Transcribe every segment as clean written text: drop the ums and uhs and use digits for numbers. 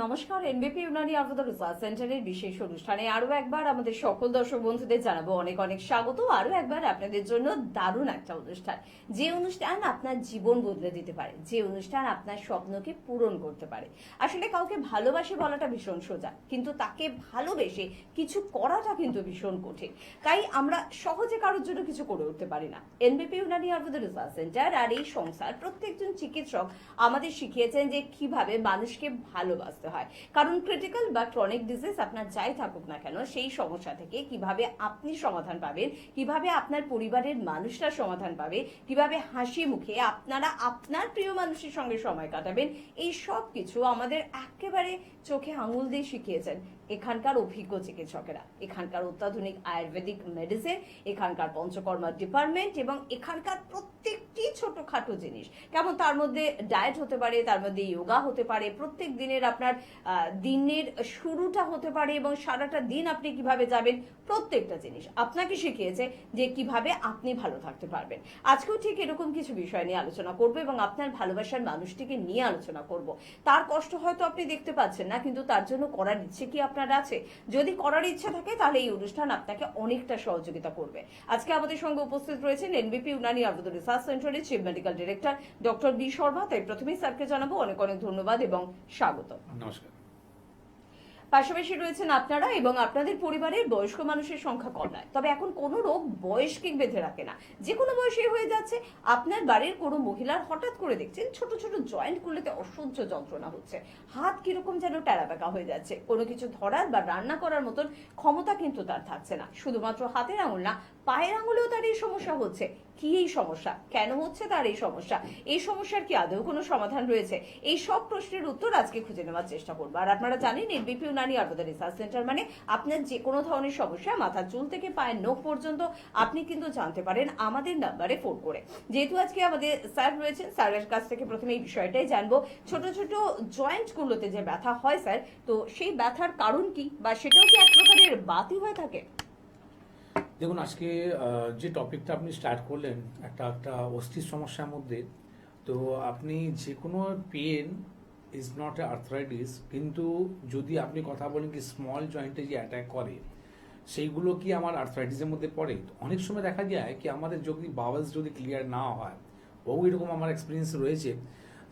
নমস্কার, এনবিপি ইউনানি আয়ুর্বেদ রিসার্চ সেন্টারের বিশেষ অনুষ্ঠানে আরো একবার আমাদের সকল দর্শক বন্ধুদের জানাবো অনেক অনেক স্বাগত। আরো একবার আপনাদের জন্য দারুণ একটা অনুষ্ঠান, যে অনুষ্ঠান আপনার জীবন বদলে দিতে পারে, যে অনুষ্ঠান আপনার স্বপ্নকে পূরণ করতে পারে। আসলে কাউকে ভালোবাসে বলাটা ভীষণ সোজা, কিন্তু তাকে ভালোবেসে কিছু করাটা কিন্তু ভীষণ কঠিন। তাই আমরা সহজে কারোর জন্য কিছু করে উঠতে পারি না। NBP Unani Ayurveda research centre আর এই সংসার প্রত্যেকজন চিকিৎসক আমাদের শিখিয়েছেন যে কিভাবে মানুষকে ভালোবাসতে হয়। কারণ ক্রিটিক্যাল বা ক্রনিক ডিজিজ আপনার যাই থাকুক না কেন, সেই সমস্যা থেকে কিভাবে আপনি সমাধান পাবেন, কিভাবে আপনার পরিবারের মানুষরা সমাধান পাবে, কিভাবে হাসি মুখে আপনারা আপনার প্রিয় মানুষের সঙ্গে সময় কাটাবেন, এই সব কিছু আমাদের একেবারে চোখে আঙুল দিয়ে শিখিয়েছেন এখানকার অভিজ্ঞ চিকিৎসকেরা। এখানকার অত্যাধুনিক আয়ুর্বেদিক মেডিসিন, এখানকার পঞ্চকর্মা ডিপার্টমেন্ট এবং এখানকার প্রত্যেকটি ছোটখাটো জিনিস, কেমন তার মধ্যে ডায়েট হতে পারে, তার মধ্যে যোগা হতে পারে, প্রত্যেক দিনের আপনার দিনের শুরুটা হতে পারে এবং সারাটা দিন আপনি কিভাবে যাবেন, প্রত্যেকটা জিনিস আপনাকে শিখিয়েছে যে কিভাবে আপনি ভালো থাকতে পারবেন। আজকেও ঠিক এরকম কিছু বিষয় নিয়ে আলোচনা করব এবং আপনার ভালোবাসার মানুষটিকে নিয়ে আলোচনা করব। তার কষ্ট হয়তো আপনি দেখতে পাচ্ছেন না, কিন্তু তার জন্য করার ইচ্ছে কি আপনার আছে? যদি করার ইচ্ছে থাকে তাহলে এই অনুষ্ঠান আপনাকে অনেকটা সহযোগিতা করবে। আজকে আমাদের সঙ্গে উপস্থিত রয়েছেন এনবিপি ইউনানি আয়ুর্বেদ রিসার্চ সেন্টারের chief medical director doctor B Sharma. তাই প্রথমেই স্যারকে জানাবো অনেক অনেক ধন্যবাদ এবং স্বাগত। নমস্কার। পাশাপাশি রয়েছেন আপনারা এবং আপনাদের পরিবারের বয়স্ক মানুষের সংখ্যা কম নয়, তবে এখন কোনো রোগ বয়সকে বেঁধে রাখে না, যে কোনো বয়সে হয়ে যাচ্ছে। আপনার বাড়ির কোনো মহিলার হঠাৎ করে দেখছেন ছোট ছোট জয়েন্ট গুলোতে অসহ্য যন্ত্রণা হচ্ছে, হাত কিরকম যেন টেরাবেকা হয়ে যাচ্ছে, কোনো কিছু ধরার বা রান্না করার মতন ক্ষমতা কিন্তু তার থাকছে না। শুধুমাত্র হাতের আঙুল না, পায়ের আঙুলেও তার এই সমস্যা হচ্ছে। কি এই সমস্যা, কেন হচ্ছে তার এই সমস্যা, এই সমস্যার কি আদৌ কোনো সমাধান রয়েছে? এই সব প্রশ্নের উত্তর আজকে খুঁজে নেওয়ার চেষ্টা করবো। আর আপনারা জানেন এনবিপি ইউনানি আয়ুর্বেদ রিসার্চ সেন্টার মানে আপনার যে কোনো ধরনের সমস্যা, মাথার চুল থেকে পায়ের নখ পর্যন্ত আপনি কিন্তু জানতে পারেন আমাদের নাম্বারে ফোন করে। যেহেতু আজকে আমাদের স্যার রয়েছেন, স্যারের কাছ থেকে প্রথমে এই বিষয়টাই জানবো, ছোট ছোট জয়েন্ট গুলোতে যে ব্যথা হয় স্যার, তো সেই ব্যথার কারণ কি, বা সেটাও কি এক প্রকারের বাতই হয়ে থাকে? দেখুন, আজকে যে টপিকটা আপনি স্টার্ট করলেন একটা একটা অস্থির সমস্যার মধ্যে, তো আপনি যে কোনো pain is not a arthritis, কিন্তু যদি আপনি কথা বলেন কি স্মল জয়েন্টে যে অ্যাটাক করে সেইগুলো কি আমার আর্থরাইটিসের মধ্যে পড়ে? অনেক সময় দেখা যায় কি আমাদের যদি বাওয়েলস যদি ক্লিয়ার না হয়, বহু এরকম আমার এক্সপিরিয়েন্স রয়েছে,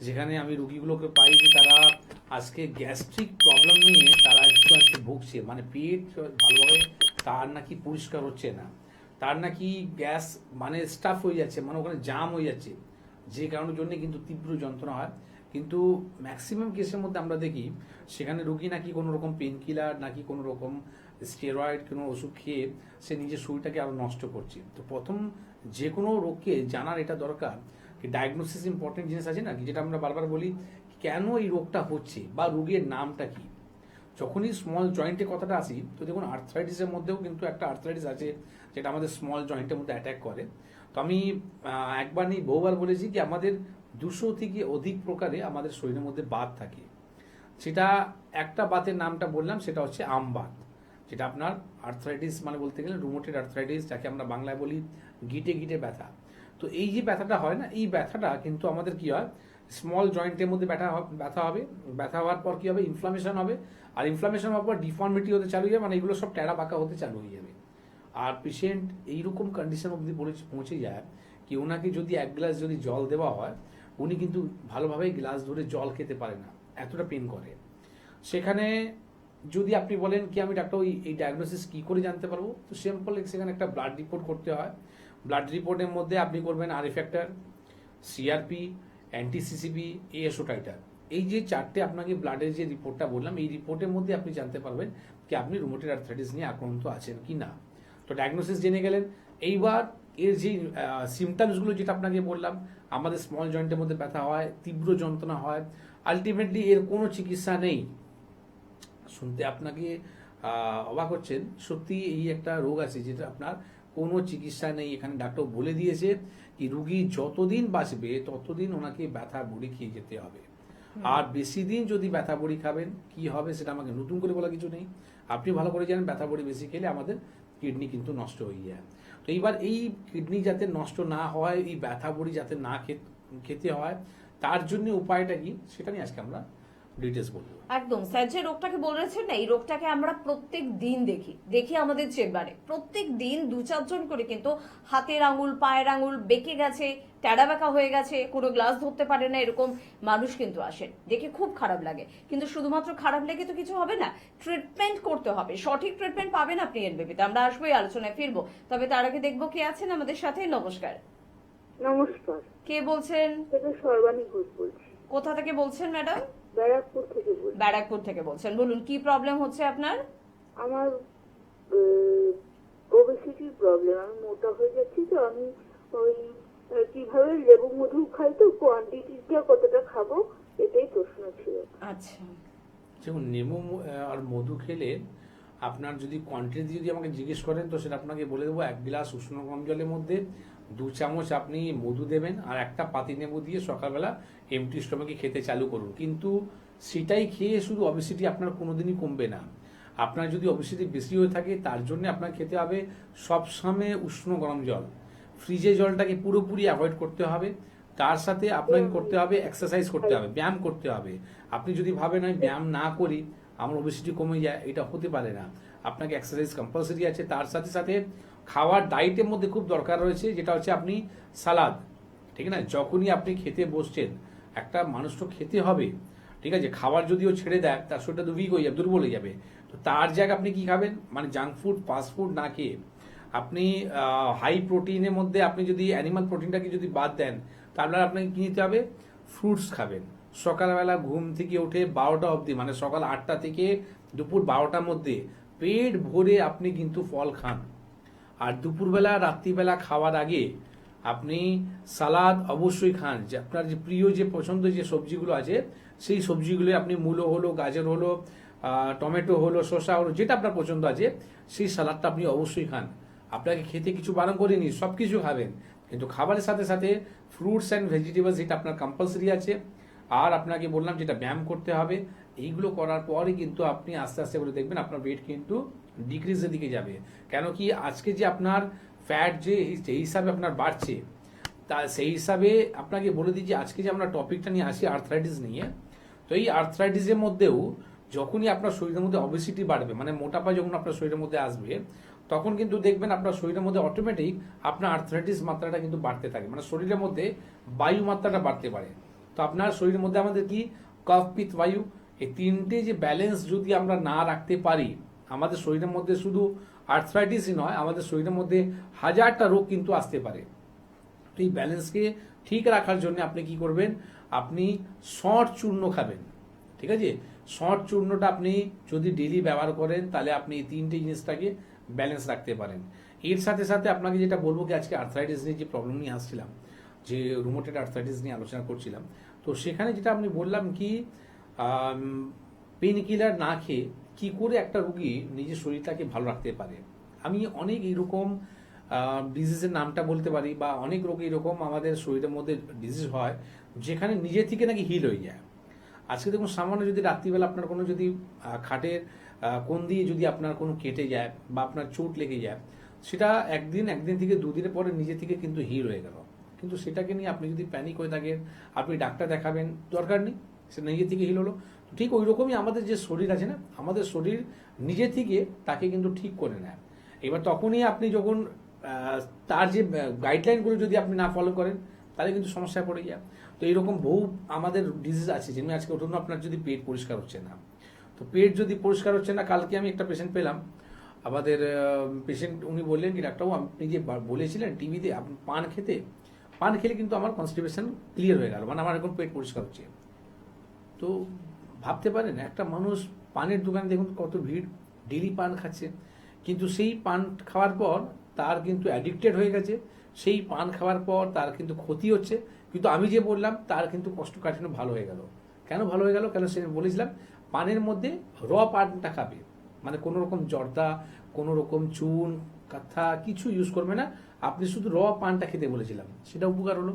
যেখানে আমি রুগীগুলোকে পাই যে তারা আজকে গ্যাস্ট্রিক প্রবলেম নিয়ে তারা একটু আজকে ভুগছে, মানে পেট ভালোভাবে তার নাকি পরিষ্কার হচ্ছে না, তার নাকি গ্যাস মানে স্টাফ হয়ে যাচ্ছে, মানে ওখানে জাম হয়ে যাচ্ছে, যে কারণের জন্য কিন্তু তীব্র যন্ত্রণা হয়। কিন্তু ম্যাক্সিমাম কেসের মধ্যে আমরা দেখি সেখানে রুগী নাকি কোনো রকম পেন কিলার, নাকি কোনো রকম স্টেরয়েড কোনো ওষুধ খেয়ে সে নিজের শরীরটাকে আরো নষ্ট করছে। তো প্রথম যে কোনো রোগকে জানার এটা দরকার, ডায়াগনোসিস ইম্পর্টেন্ট জিনিস আছে না, যেটা আমরা বারবার বলি কেন এই রোগটা হচ্ছে বা রোগের নামটা কি। যখনই স্মল জয়েন্টের কথাটা আসি, তো দেখুন আর্থরাইটিসের মধ্যেও কিন্তু একটা আর্থরাইটিস আছে যেটা আমাদের স্মল জয়েন্টের মধ্যে অ্যাটাক করে। তো আমি একবার নেই বহুবার বলেছি যে আমাদের 200 থেকে অধিক প্রকারে আমাদের শরীরের মধ্যে বাত থাকে। সেটা একটা বাতের নামটা বললাম, সেটা হচ্ছে আমবাত, যেটা আপনার আর্থরাইটিস মানে বলতে গেলে রুমেটয়েড আর্থরাইটিস, যাকে আমরা বাংলায় বলি গিটে গিটে ব্যথা। তো এই যে ব্যথাটা হয় না, এই ব্যথাটা কিন্তু আমাদের কি হয়, স্মল জয়েন্টের মধ্যে ব্যথা হবে, ব্যথা হওয়ার পর কি হবে, ইনফ্লামেশন হবে, আর ইনফ্লামেশন হওয়ার পর ডিফর্মিটি হতে চালু হয়ে যাবে, মানে এগুলো সব টেরা বাঁকা হতে চালু হয়ে যাবে। আর পেশেন্ট এইরকম কন্ডিশন অবধি পৌঁছে যায় কি ওনাকে যদি এক গ্লাস যদি জল দেওয়া হয়, উনি কিন্তু ভালোভাবে গ্লাস ধরে জল খেতে পারে না, এতটা পেন করে। সেখানে যদি আপনি বলেন কি আমি ডাক্তার এই ডায়াগনোসিস কি করে জানতে পারবো, তো সিম্পল সেখানে একটা ব্লাড রিপোর্ট করতে হয়। ব্লাড রিপোর্টের মধ্যে আপনি করবেন আর ফ্যাক্টর, সিআরপি, অ্যান্টিসিসিপি, এএসও টাইটার। এই যে চারটে আপনাকে ব্লাডের যে রিপোর্টটা বললাম, এই রিপোর্টের মধ্যে আপনি জানতে পারবেন কি আপনি রুমেটয়েড আর্থরাইটিস নিয়ে আক্রান্ত আছেন কি না। তো ডায়াগনোসিস জেনে গেলেন। এইবার এর যে সিমটমসগুলো যেটা আপনাকে বললাম, আমাদের স্মল জয়েন্টের মধ্যে ব্যথা হয়, তীব্র যন্ত্রণা হয়, আলটিমেটলি এর কোনো চিকিৎসা নেই। শুনতে আপনাকে অবাক হচ্ছেন, সত্যি এই একটা রোগ আছে যেটা আপনার কোনো চিকিৎসা নেই। এখানে ডাক্তার বলে দিয়েছে কি রুগী যতদিন বাঁচবে ততদিন ওনাকে ব্যথা বড়ি খেয়ে যেতে হবে, আর বেশি দিন যদি ব্যথা বড়ি খাবেন কি হবে সেটা আমাকে নতুন করে বলা কিছু নেই। আপনি ভালো করে জানেন ব্যথা বড়ি বেশি খেলে আমাদের কিডনি কিন্তু নষ্ট হয়ে যায়। তো এইবার এই কিডনি যাতে নষ্ট না হয়, এই ব্যথা বড়ি যাতে না খেতে হয়, তার জন্য উপায়টা কি সেটা নিয়ে আজকে আমরা ডিটেলস বলবো। একদম স্যার, যে রোগটাকে বলেছেন না, এই রোগটাকে আমরা প্রত্যেক দিন দেখি আমাদের চেম্বারে প্রত্যেক দিন 2-4 জন করে কিন্তু হাতের আঙুল, পায়ের আঙুল বেঁকে গেছে, ট্যাড়া বাঁকা হয়ে গেছে, কোনো গ্লাস ধরতে পারে না, এরকম মানুষ কিন্তু আসেন। দেখে খুব খারাপ লাগে, কিন্তু শুধুমাত্র খারাপ লেগে তো কিছু হবে না, ট্রিটমেন্ট করতে হবে। সঠিক ট্রিটমেন্ট পাবেন আপনি এনবিবিতে। আমরা আসবোই, আলোচনায় ফিরবো, তবে তার আগে দেখবো কে আছেন আমাদের সাথে। নমস্কার, নমস্কার, কে বলছেন? থেকে সর্বাণী ঘোষ বলছি। কোথা থেকে বলছেন ম্যাডাম? ব্যারাকপুর থেকে বলছি। ব্যারাকপুর থেকে বলছেন, বলুন কি প্রবলেম হচ্ছে আপনার? আমার ওবেসিটির প্রবলেম, আমি মোটা হয়ে যাচ্ছি। তো আমি ওই কিভাবে লেবু মধু খাই, তো কোয়ান্টিটিটা কতটা খাবো, এটাই প্রশ্ন ছিল। আচ্ছা, যেমন নেমু আর মধু খেলে আপনার যদি কোয়ান্টিটি যদি আমাকে জিজ্ঞেস করেন, তো সেটা আপনাকে বলে দেবো। 1 গ্লাস উষ্ণ গরম জলের মধ্যে 2 চামচ আপনি মধু দেবেন, আর একটা পাতি লেবু দিয়ে সকালবেলা এমটি স্টমাকে খেতে চালু করুন। কিন্তু সেটাই খেয়ে শুধু অবেসিটি আপনার কোনোদিনই কমবে না। আপনার যদি অবেসিটি বেশি হয়ে থাকে, তার জন্য আপনার খেতে হবে সবসময় উষ্ণ গরম জল। ফ্রিজে জলটাকে পুরোপুরি অ্যাভয়েড করতে হবে। তার সাথে আপনাকে করতে হবে এক্সারসাইজ করতে হবে, ব্যায়াম করতে হবে। আপনি যদি ভাবেন আমি ব্যায়াম না করি আমার ওবেসিটি কমে যায়, এটা হতে পারে না। আপনাকে এক্সারসাইজ কম্পালসারি আছে। তার সাথে সাথে খাওয়ার ডায়েটের মধ্যে খুব দরকার রয়েছে, যেটা হচ্ছে আপনি সালাদ, ঠিক না? যখনই আপনি খেতে বসছেন, একটা মানুষ তো খেতে হবে, ঠিক আছে? খাবার যদিও ছেড়ে দেয়, তার শরীরটা তো উইক হয়ে যাবে, দুর্বল হয়ে যাবে। তো তার জায়গায় আপনি কি খাবেন, মানে জাঙ্ক ফুড, ফাস্ট ফুড না খেয়ে আপনি হাই প্রোটিনের মধ্যে আপনি যদি অ্যানিমাল প্রোটিনটাকে যদি বাদ দেন, তাহলে আপনাকে কি নিতে হবে? ফ্রুটস খাবেন। সকালবেলা ঘুম থেকে উঠে 12টা অবধি, মানে সকাল 8টা থেকে দুপুর 12টার মধ্যে পেট ভরে আপনি কিন্তু ফল খান। আর দুপুরবেলা, রাত্রিবেলা খাওয়ার আগে আপনি সালাদ অবশ্যই খান। যে আপনার যে প্রিয়, যে পছন্দ যে সবজিগুলো আছে, সেই সবজিগুলো আপনি মূলো হলো, গাজর হলো, টমেটো হলো, শসা হলো, যেটা আপনার পছন্দ আছে, সেই সালাদটা আপনি অবশ্যই খান। আপনাকে খেতে কিছু বারণ করিনি, সব কিছু খাবেন, কিন্তু খাবারের সাথে সাথে ফ্রুটস অ্যান্ড ভেজিটেবলস, এটা আপনার কম্পালসারি আছে। আর আপনাকে বললাম যেটা ব্যায়াম করতে হবে। এইগুলো করার পরই কিন্তু আপনি আস্তে আস্তে করে দেখবেন আপনার ওয়েট কিন্তু ডিক্রিজের দিকে যাবে। কেন কি আজকে যে আপনার ফ্যাট যে হিসাবে আপনার বাড়ছে, তা সেই হিসাবে আপনাকে বলে দিই যে আজকে যে আমরা টপিকটা নিয়ে আসি আর্থ্রাইটিস নিয়ে, তো এই আর্থ্রাইটিসের মধ্যেও যখনই আপনার শরীরের মধ্যে অবেসিটি বাড়বে, মানে মোটাপা যখন আপনার শরীরের মধ্যে আসবে, তখন কিন্তু দেখবেন আপনার শরীরের মধ্যে অটোমেটিক আপনার আর্থ্রাইটিস মাত্রাটা কিন্তু বাড়তে থাকে, মানে শরীরের মধ্যে বায়ু মাত্রাটা বাড়তে পারে। তো আপনার শরীরের মধ্যে আমাদের কি কফ, পিত্ত, বায়ু, এই তিনটে যে ব্যালেন্স যদি আমরা না রাখতে পারি, আমাদের শরীরের মধ্যে শুধু আর্থ্রাইটিসই নয়, আমাদের শরীরের মধ্যে হাজারটা রোগ কিন্তু আসতে পারে। তো এই ব্যালেন্সকে ঠিক রাখার জন্য আপনি কি করবেন, আপনি শর্ট চূর্ণ খাবেন, ঠিক আছে? শর্ট চূর্ণটা আপনি যদি ডেলি ব্যবহার করেন, তাহলে আপনি এই তিনটে জিনিসটাকে ব্যালেন্স রাখতে পারেন। এর সাথে সাথে আপনাকে যেটা বলবো কি, আজকে আর্থ্রাইটিস নিয়ে যে প্রবলেম নিয়ে আসছিলাম, যে রুমেটেড আর্থ্রাইটিস নিয়ে আলোচনা করছিলাম, তো সেখানে যেটা আপনি বললাম কি পেন কিলার না খেয়ে কি করে একটা রুগী নিজের শরীরটাকে ভালো রাখতে পারে। আমি অনেক এইরকম ডিজিজের নামটা বলতে পারি, বা অনেক রোগ এরকম আমাদের শরীরের মধ্যে ডিজিজ হয় যেখানে নিজে থেকে নাকি হিল হয়ে যায়। আজকে দেখুন, সামান্য যদি রাত্রিবেলা আপনার কোনো যদি খাটের কোণ দিয়ে যদি আপনার কোনো কেটে যায় বা আপনার চোট লেগে যায়, সেটা একদিন থেকে 2 দিনের পরে নিজে থেকে কিন্তু হিল হয়ে গেল। কিন্তু সেটাকে নিয়ে আপনি যদি প্যানিক হয়ে থাকেন, আপনি ডাক্তার দেখাবেন, দরকার নেই, সে নিজে থেকে হিল হলো। ঠিক ওই রকমই আমাদের যে শরীর আছে না, আমাদের শরীর নিজে থেকে তাকে কিন্তু ঠিক করে নেয়। এবার তখনই আপনি যখন তার যে গাইডলাইনগুলো যদি আপনি না ফলো করেন, তাহলে কিন্তু সমস্যায় পড়ে যায়। তো এইরকম বহু আমাদের ডিজিজ আছে, যেমনি আজকে ধরুন আপনার যদি পেট পরিষ্কার হচ্ছে না, তো পেট যদি পরিষ্কার হচ্ছে না, কালকে আমি একটা পেশেন্ট পেলাম, আমাদের পেশেন্ট উনি বললেন কি ডাক্তারবাবু, আপনি যে বলেছিলেন টিভিতে আপনি পান খেলে কিন্তু আমার কনস্টিপেশন ক্লিয়ার হয়ে গেল, মানে আমার এখন পেট পরিষ্কার হচ্ছে। তো ভাবতে পারেন, একটা মানুষ পানের দোকানে দেখুন কত ভিড়, ডেলি পান খাচ্ছে, কিন্তু সেই পান খাওয়ার পর তার কিন্তু অ্যাডিক্টেড হয়ে গেছে, সেই পান খাওয়ার পর তার কিন্তু ক্ষতি হচ্ছে। কিন্তু আমি যে বললাম তার কিন্তু কষ্টকাঠিন্য ভালো হয়ে গেল। কেন ভালো হয়ে গেল? কেন সে বলেছিলাম পানের মধ্যে র পানটা খাবে, মানে কোনো রকম জর্দা, কোনো রকম চুন, কাঁথা কিছু ইউজ করবে না, আপনি শুধু র পানটা খেতে বলেছিলাম, সেটা উপকার হলো।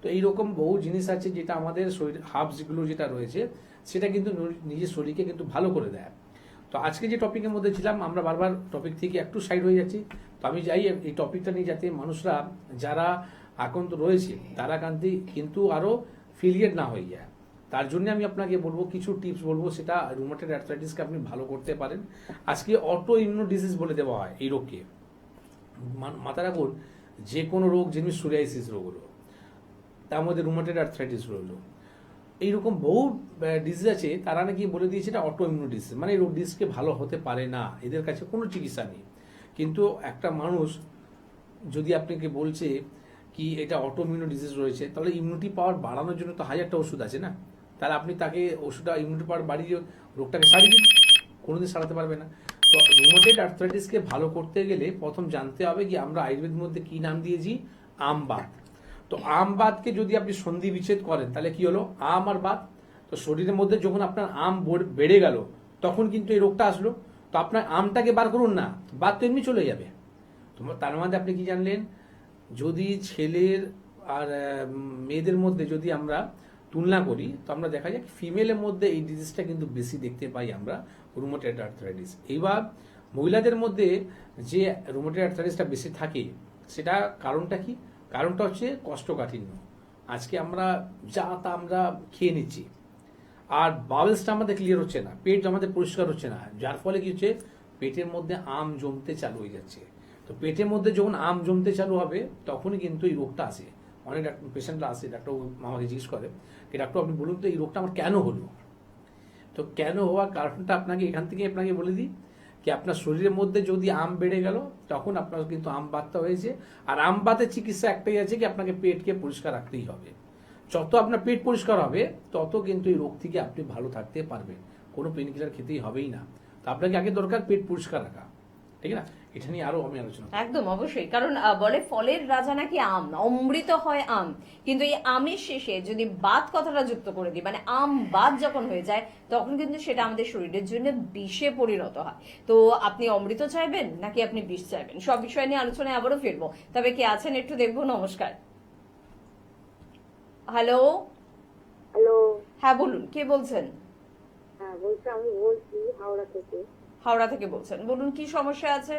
তো এইরকম বহু জিনিস আছে যেটা আমাদের শরীর হার্বসগুলো যেটা রয়েছে, সেটা কিন্তু নিজের শরীরকে কিন্তু ভালো করে দেয়। তো আজকে যে টপিকের মধ্যে ছিলাম, আমরা বারবার টপিক থেকে একটু সাইড হয়ে যাচ্ছি। তো আমি চাই এই টপিকটা নিয়ে যাতে মানুষরা যারা আক্রান্ত রয়েছে তারা কিন্তু আরো ফেলিয়ার না হয়ে যায়। তার জন্য আমি আপনাকে বলবো কিছু টিপস বলবো, সেটা রুমাটয়েড আর্থ্রাইটিসকে আপনি ভালো করতে পারেন। আজকে অটো ইমিউনো ডিজিজ বলে দেওয়া হয় এই রোগকে। মাথা রাখুন, যে কোনো রোগ, যেমনি সোরিয়াসিস রোগ হলো, তার মধ্যে রুমাটয়েড আর্থ্রাইটিস রইলো, এইরকম বহু ডিজিজ আছে, তারা নাকি বলে দিয়েছে এটা অটো ইমিউনো ডিজিজ, মানে এই রোগ ডিজিজকে ভালো হতে পারে না, এদের কাছে কোনো চিকিৎসা নেই। কিন্তু একটা মানুষ যদি আপনাকে বলছে কি এটা অটো ইমিউনো ডিজিজ রয়েছে, তাহলে ইমিউনিটি পাওয়ার বাড়ানোর জন্য তো হাজারটা ওষুধ আছে না, তাহলে আপনি তাকে ওষুধটা ইমিউনিটি পাওয়ার বাড়িয়ে রোগটাকে সারিয়ে দিন, কোনোদিন সারাতে পারবে না। তো রুমাটয়েড আর্থ্রাইটিসকে ভালো করতে গেলে প্রথম জানতে হবে কি আমরা আয়ুর্বেদের মধ্যে কি নাম দিয়েছি, আমবাত। তো আমবাতকে যদি আপনি সন্ধি বিচ্ছেদ করেন তাহলে কি হলো, আম আর বাত। তো শরীরের মধ্যে যখন আপনার আম বেড়ে গেল তখন কিন্তু এই রোগটা আসলো। তো আপনার আমটাকে বার করুন না, বাত তো এমনি চলে যাবে। তার মধ্যে আপনি কি জানলেন, যদি ছেলের আর মেয়েদের মধ্যে যদি আমরা তুলনা করি তো আমরা দেখা যায় ফিমেলের মধ্যে এই ডিজিজটা কিন্তু বেশি দেখতে পাই আমরা, রুমাটয়েড আর্থ্রাইটিস। এইবার মহিলাদের মধ্যে যে রুমাটয়েড আর্থ্রাইটিসটা বেশি থাকে, সেটা কারণটা কি? কারণটা হচ্ছে কোষ্ঠকাঠিন্য। আজকে আমরা যা তা আমরা খেয়ে নিচ্ছি, আর বাউলসটা আমাদের ক্লিয়ার হচ্ছে না, পেট আমাদের পরিষ্কার হচ্ছে না, যার ফলে কি হচ্ছে, পেটের মধ্যে আম জমতে চালু হয়ে যাচ্ছে। তো পেটের মধ্যে যখন আম জমতে চালু হবে তখনই কিন্তু এই রোগটা আসে। অনেক পেশেন্টরা আসে, ডাক্তার আমাকে জিজ্ঞেস করে কি ডাক্তার আপনি বলুন তো এই রোগটা আমার কেন হলো। তো কেন হওয়ার কারণটা আপনাকে এখান থেকে আপনাকে বলে দিই কি আপনার শরীরের মধ্যে যদি আম বেড়ে গেল তখন আপনার কিন্তু আম বাতটা হয়েছে। আর আম বাতের চিকিৎসা একটাই আছে কি আপনাকে পেটকে পরিষ্কার রাখতেই হবে। যত আপনার পেট পরিষ্কার হবে তত কিন্তু এই রোগ থেকে আপনি ভালো থাকতে পারবেন, কোনো পেন কিলার খেতেই হবেই না। তো আপনাকে আগে দরকার পেট পরিষ্কার রাখা, ঠিক না? এটা নিয়ে আরো আমি আলোচনা করব। একদম অবশ্যই, কারণ বলে ফলের রাজা নাকি আম, অমৃত হয় আম। কিন্তু এই আমের শেষে যদি বাত কথাটা যুক্ত করে দিই, মানে আম বাত যখন হয়ে যায় তখন কিন্তু সেটা আমাদের শরীরের জন্য বিষে পরিণত হয়। তো আপনি অমৃত চাইবেন নাকি আপনি বিষ চাইবেন, সব বিষয় নিয়ে আলোচনায় আবারও ফিরবো। তবে কে আছেন একটু দেখবো। নমস্কার। হ্যালো। হ্যালো। হ্যাঁ বলুন, কে বলছেন? হ্যাঁ বলছি, আমি বলছি হাওড়া থেকে। হাওড়া থেকে বলছেন, বলুন কি সমস্যা আছে?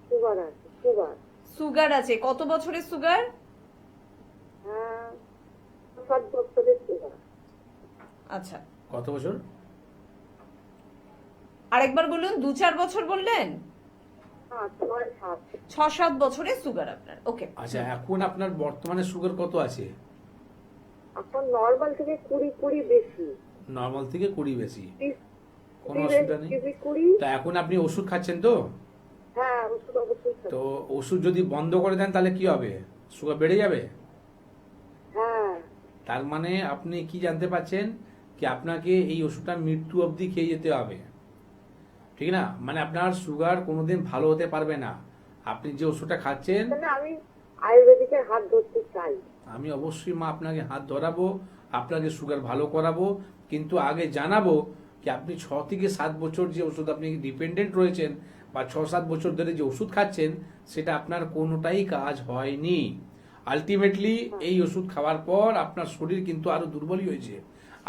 সুগার আছে, সুগার। সুগার আছে, কত বছরের সুগার? হ্যাঁ 7 বছরের সুগার। আচ্ছা, কত বছর? আরেকবার বলুন। 2-4 বছর বললেন? 6-7। 6-7 বছরের সুগার আপনার। ওকে। আচ্ছা, এখন আপনার বর্তমানে সুগার কত আছে? এখন নরমাল থেকে 20 বেশি। নর্মাল থেকে 20 বেশি, 30 কোনো অসুবিধা নেই। 20। তা এখন আপনি ওষুধ খাচ্ছেন তো? হ্যাঁ ওষুধ অবশ্যই খাচ্ছি। তো ওষুধ যদি বন্ধ করে দেন তাহলে কি হবে, সুগার বেড়ে যাবে। হ্যাঁ। তার মানে আপনি কি জানতে পারছেন কি আপনাকে এই ওষুধটা মৃত্যু অবধি খেয়ে যেতে হবে, ঠিক না? মানে আপনার সুগার কোনোদিন ভালো হতে পারবে না। আপনি যে ওষুধটা খাচ্ছেন, তাহলে আমি আয়ুর্বেদিকের হাত ধরতে চাই। আমি অবশ্যই মা আপনাকে হাত ধরাবো, আপনাকে সুগার ভালো করাবো, কিন্তু আগে জানাবো কি আপনি 6 থেকে 7 বছর যে ওষুধ আপনি ডিপেন্ডেন্ট রয়েছেন বা 6-7 বছর ধরে যে ওষুধ খাচ্ছেন সেটা আপনার কোনোটাই কাজ হয়নি। আলটিমেটলি এই ওষুধ খাওয়ার পর আপনার শরীর কিন্তু আরো দুর্বলই হয়েছে।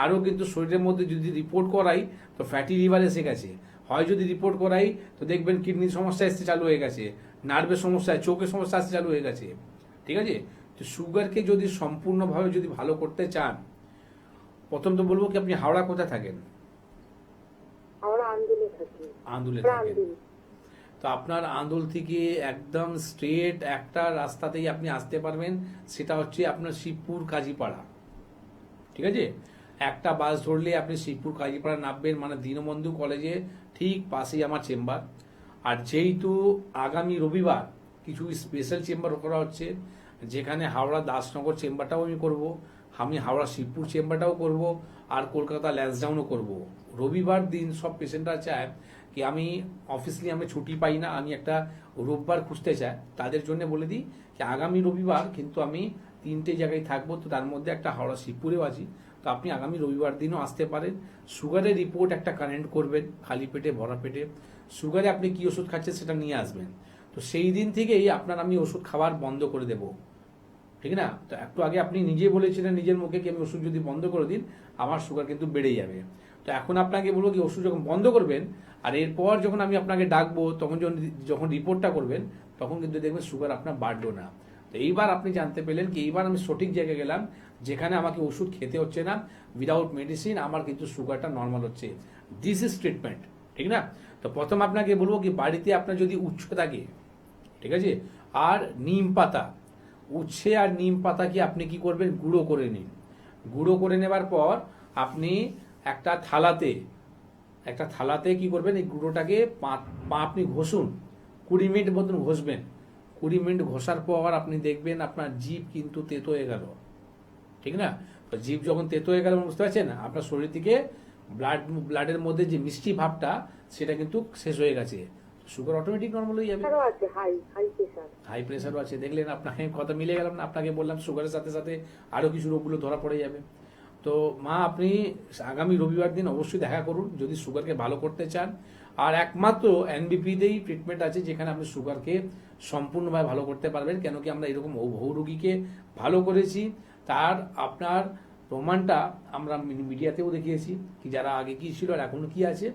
আরো কিন্তু শরীরের মধ্যে যদি রিপোর্ট করাই তো ফ্যাটি লিভার এসে গেছে, হয় যদি রিপোর্ট করাই তো দেখবেন কিডনির সমস্যা আসতে চালু হয়ে গেছে, নার্ভের সমস্যা, চোখের সমস্যা আসতে চালু হয়ে গেছে, ঠিক আছে? তো সুগারকে যদি সম্পূর্ণভাবে যদি ভালো করতে চান, প্রথম তো বলবো কি আপনি হাওড়া কোথায় থাকেন? আমরা আন্দোলনে থাকি। আন্দুলে থাকেন। আন্দোলন। তো আপনার আন্দুল থেকে একদম স্ট্রেট একটা রাস্তাতেই আপনি আসতে পারবেন, সেটা হচ্ছে আপনার শিবপুর কাজীপাড়া, ঠিক আছে? একটা বাস ধরলে আপনি শিবপুর কাজীপাড়া নামবেন, মানে দীনবন্ধু কলেজে ঠিক পাশেই আমার চেম্বার। আর যেহেতু আগামী রবিবার কিছু স্পেশাল চেম্বার করা হচ্ছে, যেখানে হাওড়া দাসনগর চেম্বারটাও আমি করব, আমি হাওড়া শিবপুর চেম্বারটাও করব, আর কলকাতা ল্যান্সডাউনও করব। রবিবার দিন সব পেশেন্টরা চায় কি আমি অফিসলি আমি ছুটি পাই না, আমি একটা রোববার খুঁজতে চাই, তাদের জন্য বলে দিই যে আগামী রবিবার কিন্তু আমি 3টে জায়গায় থাকবো। তো তার মধ্যে একটা হাওড়া শিবপুরেও আছি, তো আপনি আগামী রবিবার দিনও আসতে পারেন। সুগারের রিপোর্ট একটা কানেক্ট করবেন, খালি পেটে ভরা পেটে সুগারে আপনি কি ওষুধ খাচ্ছেন সেটা নিয়ে আসবেন। তো সেই দিন থেকেই আপনার আমি ওষুধ খাওয়ার বন্ধ করে দেব, ঠিক না? তো একটু আগে আপনি নিজে বলেছিলেন নিজের মুখে কি আমি ওষুধ যদি বন্ধ করে দিন আমার সুগার কিন্তু বেড়ে যাবে। তো এখন আপনাকে বলবো কি ওষুধ যখন বন্ধ করবেন আর এরপর যখন আমি আপনাকে ডাকবো তখন যখন রিপোর্টটা করবেন তখন কিন্তু দেখবেন সুগার আপনার বাড়লো না। তো এইবার আপনি জানতে পেলেন কি এইবার আমি সঠিক জায়গায় গেলাম যেখানে আমাকে ওষুধ খেতে হচ্ছে না, উইদাউট মেডিসিন আমার কিন্তু সুগারটা নর্মাল হচ্ছে। দিস ইজ ট্রিটমেন্ট, ঠিক না? তো প্রথম আপনাকে বলবো কি, বাড়িতে আপনার যদি উচ্ছে থাকে, ঠিক আছে, আর নিম পাতা, উচ্ছে আর নিম পাতাকে আপনি কি করবেন, গুঁড়ো করে নিন। গুঁড়ো করে নেবার পর আপনি একটা থালাতে কি করবেন, এই গুঁড়োটাকে আপনি ঘষুন, 20 মিনিট মতন ঘষবেন। 20 মিনিট ঘষার পর আপনি দেখবেন আপনার জিভ কিন্তু তেতো হয়ে গেল, ঠিক না? তো জিভ যখন তেতো হয়ে গেল, বুঝতে পারছেন, আপনার শরীর থেকে ব্লাডের মধ্যে যে মিষ্টি ভাবটা সেটা কিন্তু শেষ হয়ে গেছে, সুগার অটোমেটিক নর্মাল হয়ে যাবে। আছে হাই প্রেশার। হাই প্রেশারও আছে, দেখলেন আপনাকে কথা মিলে গেলাম না? আপনাকে বললাম সুগারের সাথে সাথে আরো কিছু রোগগুলো ধরা পড়ে যাবে। তো মা, আপনি আগামী রবিবার দিন অবশ্যই দেখা করুন যদি সুগারকে ভালো করতে চান। আর একমাত্র এনবিপিতেই ট্রিটমেন্ট আছে যেখানে আপনি সুগারকে সম্পূর্ণভাবে ভালো করতে পারবেন। কেন কি আমরা এরকম বহু রোগীকে ভালো করেছি, তার আপনার প্রমাণটা আমরা মিডিয়াতেও দেখিয়েছি কি যারা আগে কি ছিল আর এখন কি আছে।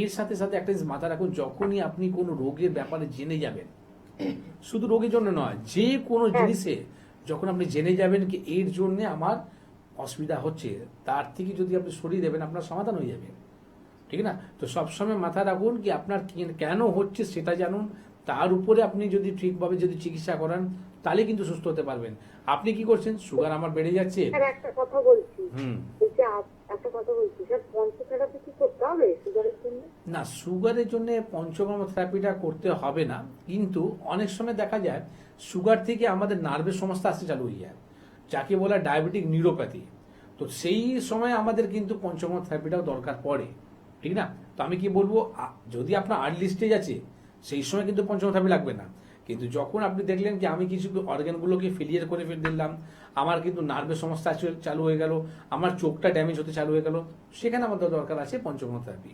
এর সাথে সাথে একটা জিনিস মাথায় রাখুন, যখনই আপনি কোনো রোগের ব্যাপারে জেনে যাবেন, শুধু রোগের জন্য নয়, যে কোনো জিনিসে যখন আপনি জেনে যাবেন কি এর জন্য আমার অসুবিধা হচ্ছে, তার থেকে যদি আপনি সরিয়ে দেবেন আপনার সমাধান হয়ে যাবে, ঠিক না? তো সবসময় মাথায় রাখুন কি আপনার কেন হচ্ছে সেটা জানুন, তার উপরে আপনি যদি ঠিকভাবে যদি চিকিৎসা করান তাহলে কিন্তু সুস্থ হতে পারবেন। আপনি কি করছেন, সুগার আমার বেড়ে যাচ্ছে। একটা কথা বলছি, স্যার, পঞ্চথেরাপি কি করতে হবে সুগারের জন্য? না, সুগারের জন্য পঞ্চকর্ম থেরাপিটা করতে হবে না, কিন্তু অনেক সময় দেখা যায় সুগার থেকে আমাদের নার্ভের সমস্যা আসতে চালু হয়ে যায়, যাকে বলা ডায়াবেটিক নিউরোপ্যাথি। তো সেই সময় আমাদের কিন্তু পঞ্চকর্ম থেরাপিটাও দরকার পড়ে, ঠিক না? তো আমি কি বলবো, যদি আপনার আর্লি স্টেজ আছে সেই সময় কিন্তু পঞ্চকর্ম থেরাপি লাগবে না, কিন্তু যখন আপনি দেখলেন কি আমি কিছু অর্গানগুলোকে ফেলিয়ার করে দিলাম, আমার কিন্তু নার্ভের সমস্যা চালু হয়ে গেল, আমার চোখটা ড্যামেজ হতে চালু হয়ে গেল, সেখানে আমাদের দরকার আছে পঞ্চকর্ম থেরাপি,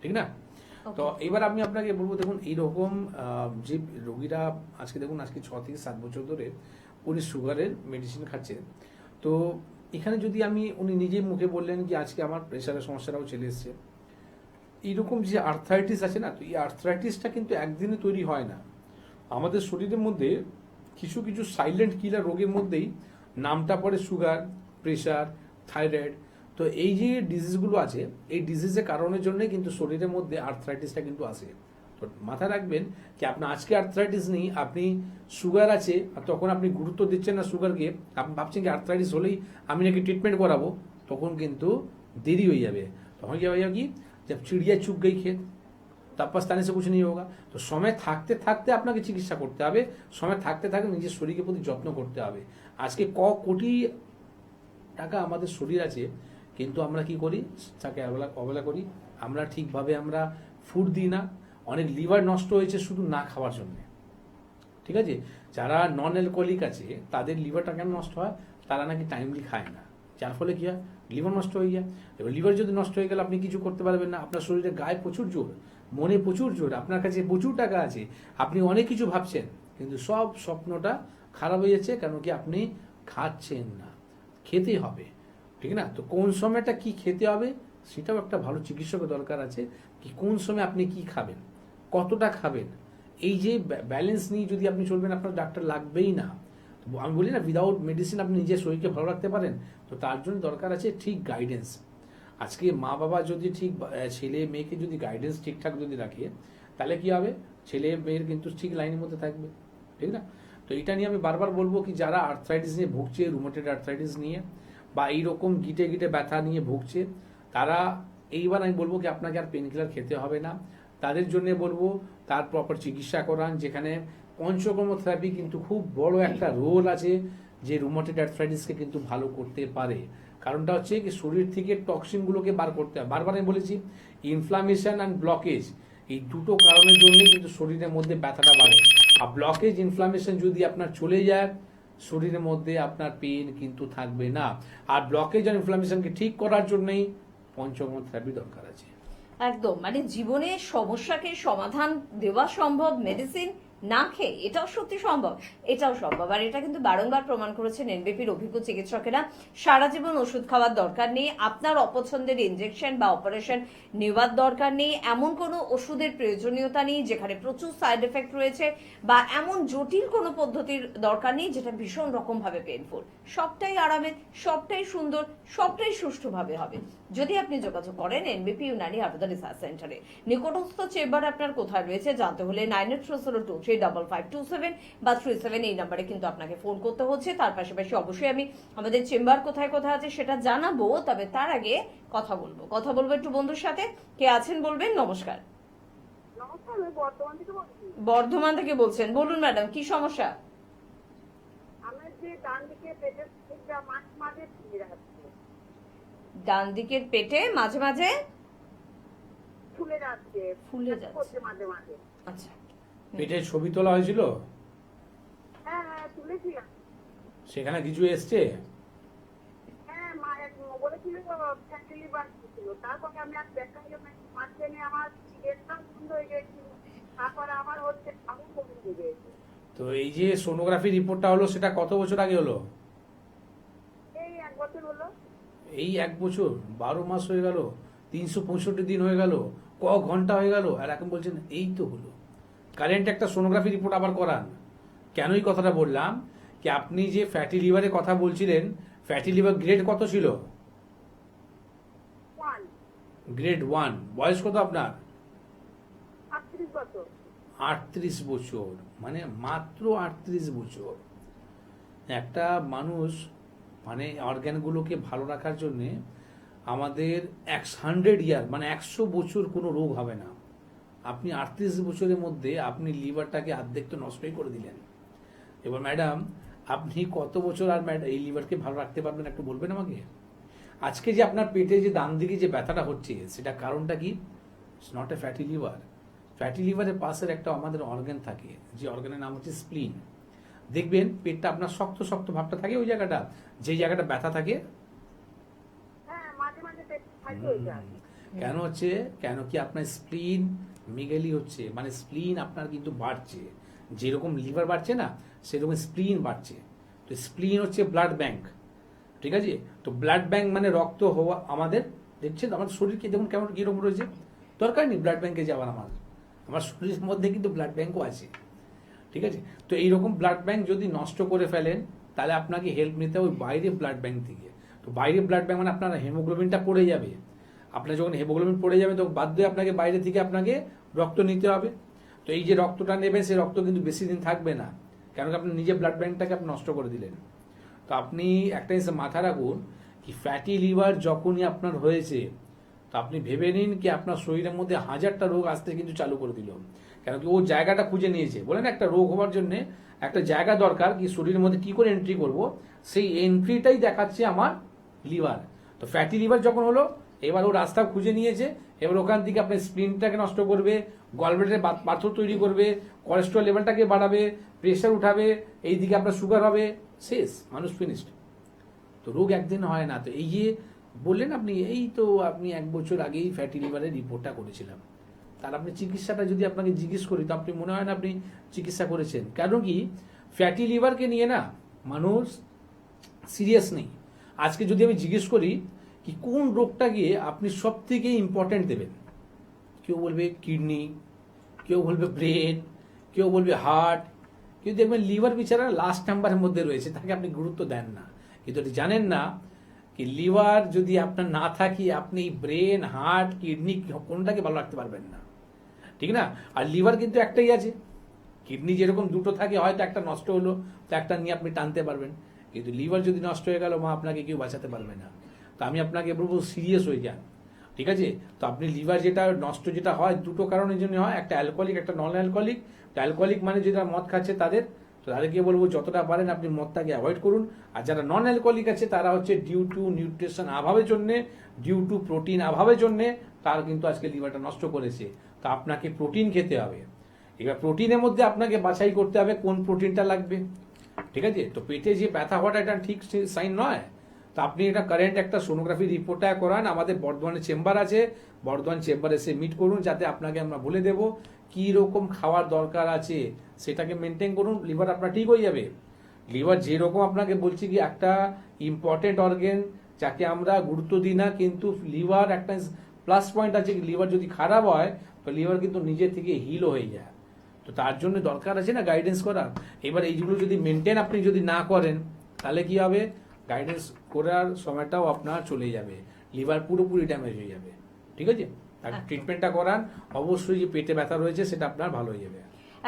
ঠিক না? তো এবার আমি আপনাকে বলবো, দেখুন এইরকম যে রোগীরা আজকে দেখুন আজকে 6 থেকে 7 বছর ধরে উনি সুগারের মেডিসিন খাচ্ছেন। তো এখানে যদি উনি নিজে মুখে বললেন কি আজকে আমার প্রেশারের সমস্যাটাও চলে এসছে, এইরকম যে আর্থ্রাইটিস আছে না, তো এই আর্থ্রাইটিসটা কিন্তু একদিনে তৈরি হয় না। আমাদের শরীরের মধ্যে কিছু কিছু সাইলেন্ট কিলার রোগের মধ্যেই নামটা পড়ে সুগার, প্রেশার, থাইরয়েড। তো এই যে ডিজিজগুলো আছে, এই ডিজিজের কারণের জন্য কিন্তু শরীরের মধ্যে আর্থ্রাইটিসটা কিন্তু আসে। তো মাথায় রাখবেন কি আপনার আজকে আর্থ্রাইটিস নেই, আপনি সুগার আছে, আর তখন আপনি গুরুত্ব দিচ্ছেন না সুগারকে, আপনি ভাবছেন কি আর্থ্রাইটিস হলেই আমি নাকি ট্রিটমেন্ট করাবো, তখন কিন্তু দেরি হয়ে যাবে। তখন কি হবে কি, जब चिड़िया चुग गई खेत तब पछताने से कुछ नहीं होगा। तो समय থাকতে থাকতে আপনাকে চিকিৎসা করতে হবে, সময় থাকতে থাকতে নিজের শরীরের প্রতি যত্ন করতে হবে। আজকে কোটি টাকা আমাদের শরীর আছে, কিন্তু আমরা কি করি, তাকে অবহেলা করি। আমরা ঠিকভাবে আমরা ফুড দিই না, অনেক লিভার নষ্ট হয়েছে শুধু না খাওয়ার জন্য, ঠিক আছে? যারা নন অ্যালকোহলিক আছে তাদের লিভারটা কেন নষ্ট হয়, তারা নাকি টাইমলি খায় না, যার ফলে কি হয়, লিভার নষ্ট হয়ে যায়। এবার লিভার যদি নষ্ট হয়ে গেলে আপনি কিছু করতে পারবেন না। আপনার শরীরে গায়ে প্রচুর জোর, মনে প্রচুর জোর, আপনার কাছে প্রচুর টাকা আছে, আপনি অনেক কিছু ভাবছেন, কিন্তু সব স্বপ্নটা খারাপ হয়ে যাচ্ছে। কেন কি আপনি খাচ্ছেন না, খেতে হবে, ঠিক না? তো কোন সময়টা কি খেতে হবে সেটাও একটা ভালো চিকিৎসকের দরকার আছে, কি কোন সময় আপনি কি খাবেন, কতটা খাবেন, এই যে ব্যালেন্স নিয়ে যদি আপনি চলবেন আপনার ডাক্তার লাগবেই না। আমি বলি না, উইদাউট মেডিসিন আপনি নিজের শরীরকে ভালো রাখতে পারেন। তো তার জন্য দরকার আছে ঠিক গাইডেন্স। আজকে মা বাবা যদি ঠিক ছেলে মেয়েকে যদি গাইডেন্স ঠিকঠাক যদি রাখে, তাহলে কি হবে, ছেলে মেয়ের কিন্তু ঠিক লাইনের মধ্যে থাকবে, ঠিক না? তো এটা নিয়ে আমি বারবার বলবো কি যারা আর্থ্রাইটিস নিয়ে ভুগছে, রুমেটয়েড আর্থ্রাইটিস নিয়ে বা এইরকম গিটে গিটে ব্যথা নিয়ে ভুগছে, তারা এইবার আমি বলবো কি আপনাকে আর পেনকিলার খেতে হবে না। তাদের জন্য বলবো তার প্রপার চিকিৎসা করান, যেখানে পঞ্চকর্ম থেরাপি কিন্তু খুব বড় একটা রোল আছে, যে রুমেটয়েড আর্থ্রাইটিসকে কিন্তু ভালো করতে পারে। কারণটা হচ্ছে কি শরীর থেকে টক্সিনগুলোকে বার করতে হবে। বারবার আমি বলেছি, ইনফ্লামেশন অ্যান্ড ব্লকেজ, এই দুটো কারণের জন্য কিন্তু শরীরের মধ্যে ব্যথাটা বাড়ে। আর ব্লকেজ, ইনফ্লামেশন যদি আপনার চলে যায়, শরীরের মধ্যে আপনার পেন কিন্তু থাকবে না। আর ব্লকেজ আর ইনফ্লামেশনকে ঠিক করার জন্যই পঞ্চকর্ম থেরাপি দরকার আছে। একদম, মানে জীবনে সমস্যাকে সমাধান দেওয়া সম্ভব মেডিসিন না খেয়ে, এটাও সত্যি সম্ভব, এটাও সম্ভব। আর এটা কিন্তু বারংবার প্রমাণ করেছেন এনবিপির অভিজ্ঞ চিকিৎসকেরা। সারা জীবন ওষুধ খাওয়ার দরকার নেই, আপনার অপছন্দের ইনজেকশন বা অপারেশন নেওয়ার দরকার নেই, এমন কোনো ওষুধের প্রয়োজনীয়তা নেই যেখানে প্রচুর সাইড এফেক্ট রয়েছে, বা এমন জটিল কোনো পদ্ধতির দরকার নেই যেটা ভীষণ রকম ভাবে পেইনফুল। সবটাই আরামের, সবটাই সুন্দর, সবটাই সুষ্ঠুভাবে হবে যদি আপনি যোগাযোগ করেন এনবিপি ইউনানি আয়ুর্বেদ রিসার্চ সেন্টারে। নিকটস্থ চেম্বার আপনার কোথায় রয়েছে জানতে হলে 9830235527 বা 37 এই নাম্বারে কিন্তু আপনাকে ফোন করতে হচ্ছে। তার পাশাপাশি অবশ্যই আমি আমাদের চেম্বার কোথায় কোথায় আছে সেটা জানাবো, তবে তার আগে কথা বলবো একটু বন্ধুর সাথে। কে আছেন বলবেন। নমস্কার। নমস্কার, আমি বর্ধমান থেকে বলছি। বর্ধমান থেকে বলছেন, বলুন ম্যাডাম কি সমস্যা? আমার যে ডান দিকে পেটের দিকটা মাঝে মাঝে ফুলে যাচ্ছে। ডান দিকের পেটে মাঝে মাঝে ফুলে যাচ্ছে। করছে মাঝে মাঝে। আচ্ছা, পেটের ছবি তোলা হয়েছিল, হ্যাঁ হ্যাঁ তুলেছিলাম। সেখানে কিছু এসছে? হ্যাঁ মা এক বলেছিল ফ্যাটি লিভার ছিল, তারপরে আমি আর দেখাই মাঝখানে আমার পেটটা বন্ধ হয়ে গেছিল, তারপরে আমার হচ্ছে আগুন বন্ধ হয়ে গেছে। তো এই যে সোনোগ্রাফি রিপোর্টটা হলো সেটা কত বছর আগে হলো? এই 1 বছর হলো। এই 1 বছর, 12 মাস হয়ে গেল, 365 দিন হয়ে গেল, ক ঘন্টা হয়ে গেল, আর এখন বলছেন এই তো হলো। কারেন্ট একটা সোনোগ্রাফি রিপোর্ট আবার করান। কেন এই কথাটা বললাম, কি আপনি যে ফ্যাটি লিভারের কথা বলছিলেন, ফ্যাটি লিভার গ্রেড কত ছিল? 1 গ্রেড 1। বয়স কত আপনার? 38 বছর। 38 বছর, মানে মাত্র 38 বছর। একটা মানুষ মানে অর্গ্যানগুলোকে ভালো রাখার জন্যে আমাদের 100 ইয়ার মানে 100 বছর কোনো রোগ হবে না। আপনি 38 বছরের মধ্যে আপনি লিভারটাকে অর্ধেক তো নষ্টই করে দিলেন। এবার ম্যাডাম আপনি কত বছর আর এই লিভারকে ভালো রাখতে পারবেন একটু বলবেন আমাকে? আজকে যে আপনার পেটে যে ডান দিকে যে ব্যথাটা হচ্ছে সেটা কারণটা কি? It's not a fatty liver. Fatty লিভারের পাশের একটা আমাদের অর্গান থাকে, যে অর্গানের নাম হচ্ছে স্প্লিন। দেখবেন পেটটা আপনার শক্ত শক্ত ভাবটা থাকে, ওই জায়গাটা যে জায়গাটা ব্যথা থাকে। হ্যাঁ মাঝে মাঝে পেট ফাঁকি হয়ে যায়। কেন হচ্ছে? কেন কি আপনার স্প্লিন মেগালি হচ্ছে, মানে স্প্লিন আপনার কিন্তু বাড়ছে। যেরকম লিভার বাড়ছে না, সেরকম স্প্লিন বাড়ছে। তো স্প্লিন হচ্ছে ব্লাড ব্যাংক, ঠিক আছে? তো ব্লাড ব্যাংক মানে রক্ত হওয়া। আমাদের দেখছেন আমার শরীরকে যেমন কেমন কিরকম রয়েছে, দরকার নেই ব্লাড ব্যাংকে যাওয়ার। আমার শরীরের মধ্যে কিন্তু ব্লাড ব্যাংকও আছে, ঠিক আছে? তো এইরকম ব্লাড ব্যাংক যদি নষ্ট করে ফেলেন, তাহলে আপনাকে হেল্প নিতে হবে বাইরে ব্লাড ব্যাংক থেকে। তো বাইরে ব্লাড ব্যাংক মানে আপনার হেমোগ্লোবিনটা পড়ে যাবে। আপনার যখন হেমোগ্লোবিন পড়ে যাবে তখন বাধ্য হয়ে আপনাকে বাইরে থেকে আপনাকে রক্ত নিতে হবে। তো এই যে রক্তটা নেবেন, সেই রক্ত কিন্তু বেশি দিন থাকবে না, কেন কি আপনি নিজে ব্লাড ব্যাংকটাকে আপনি নষ্ট করে দিলেন। তো আপনি একটা জিনিস মাথা রাখুন, কি ফ্যাটি লিভার যখনই আপনার হয়েছে, তো আপনি ভেবে নিন কি আপনার শরীরের মধ্যে 1000টা রোগ আসতে কিন্তু চালু করে দিল। কেন কি ও জায়গাটা খুঁজে নিয়েছে। বলেন একটা রোগ হওয়ার জন্য একটা জায়গা দরকার, কি শরীরের মধ্যে কি করে এন্ট্রি করব, সেই এন্ট্রিটাই দেখাচ্ছে আমার লিভার। তো ফ্যাটি লিভার যখন হলো, এবার ও রাস্তা খুঁজে নিয়েছে, এবার ওখান থেকে আপনার স্প্লিনটাকে নষ্ট করবে, গলব্লেডারে পাথর তৈরি করবে, কোলেস্ট্রল লেভেলটাকে বাড়াবে, প্রেশার উঠাবে, এইদিকে আপনার সুগার হবে, শেষ, মানুষ ফিনিশড। তো রোগ একদিন হয় না। তো এই যে বললেন আপনি, এই তো আপনি 1 বছর আগেই ফ্যাটি লিভারের রিপোর্টটা করেছিলাম, তার আপনি চিকিৎসাটা যদি আপনাকে জিজ্ঞেস করি, তো আপনি মনে হয় না আপনি চিকিৎসা করেছেন। কেন কি ফ্যাটি লিভারকে নিয়ে না মানুষ সিরিয়াস নেই। আজকে যদি আমি জিজ্ঞেস করি কি কোন রোগটা গিয়ে আপনি সব থেকে ইম্পর্টেন্ট দেবেন, কেউ বলবে কিডনি, কেউ বলবে ব্রেন, কেউ বলবে হার্ট, কেউ দেখবেন লিভার বিচারা লাস্ট নাম্বারের মধ্যে রয়েছে, তাকে আপনি গুরুত্ব দেন না। কিন্তু এটি জানেন না কি লিভার যদি আপনার না থাকে, আপনি ব্রেন, হার্ট, কিডনি কোনটাকে ভালো রাখতে পারবেন না, ঠিক না? আর লিভার কিন্তু একটাই আছে। কিডনি যেরকম দুটো থাকে, হয়তো একটা নষ্ট হলো তো একটা নিয়ে আপনি টানতে পারবেন, কিন্তু লিভার যদি নষ্ট হয়ে গেল মা, আপনাকে কেউ বাঁচাতে পারবে না। তো আমি আপনাকে বলবো সিরিয়াস হয়ে যান, ঠিক আছে? তো আপনি লিভার যেটা নষ্ট যেটা হয়, দুটো কারণের জন্য হয়, একটা অ্যালকোহলিক, একটা নন অ্যালকোহলিক। তো অ্যালকোহলিক মানে যেটা মদ খাচ্ছে তাদের, তো তাদেরকে বলবো যতটা পারেন আপনি মদটাকে অ্যাভয়েড করুন। আর যারা নন অ্যালকোহলিক আছে তারা হচ্ছে ডিউ টু নিউট্রিশন অভাবের জন্যে, ডিউ টু প্রোটিন অভাবের জন্যে তার কিন্তু আজকে লিভারটা নষ্ট করেছে। তো আপনাকে প্রোটিন খেতে হবে। এবার প্রোটিনের মধ্যে আপনাকে বাছাই করতে হবে কোন প্রোটিনটা লাগবে, ঠিক আছে? তো পেটে যে ব্যথা হওয়াটা এটা ঠিক সাইন নয়। তো আপনি এটা কারেন্ট একটা সোনোগ্রাফি রিপোর্টটা করান, আমাদের বর্ধমানে চেম্বার আছে, বর্ধমান চেম্বার এসে মিট করুন, যাতে আপনাকে আমরা বলে দেবো কি রকম খাওয়ার দরকার আছে সেটাকে মেনটেন করুন, লিভার আপনার ঠিক হয়ে যাবে। লিভার যেরকম আপনাকে বলছি কি একটা ইম্পর্টেন্ট অর্গান যাকে আমরা গুরুত্ব দিই না, কিন্তু লিভার একটা প্লাস পয়েন্ট আছে, লিভার যদি খারাপ হয় তো লিভার কিন্তু নিজে থেকে হিলও হয়ে যায়। তো তার জন্য দরকার আছে না গাইডেন্স করা। এবার এইগুলো যদি মেনটেন আপনি যদি না করেন তাহলে কি হবে, গাইডেন্স করার সময়টাও আপনার চলে যাবে, লিভার পুরোপুরি ড্যামেজ হয়ে যাবে। ঠিক আছে, ট্রিটমেন্টটা করান, অবশ্যই যে পেটে ব্যথা রয়েছে সেটা আপনার ভালো হয়ে যাবে।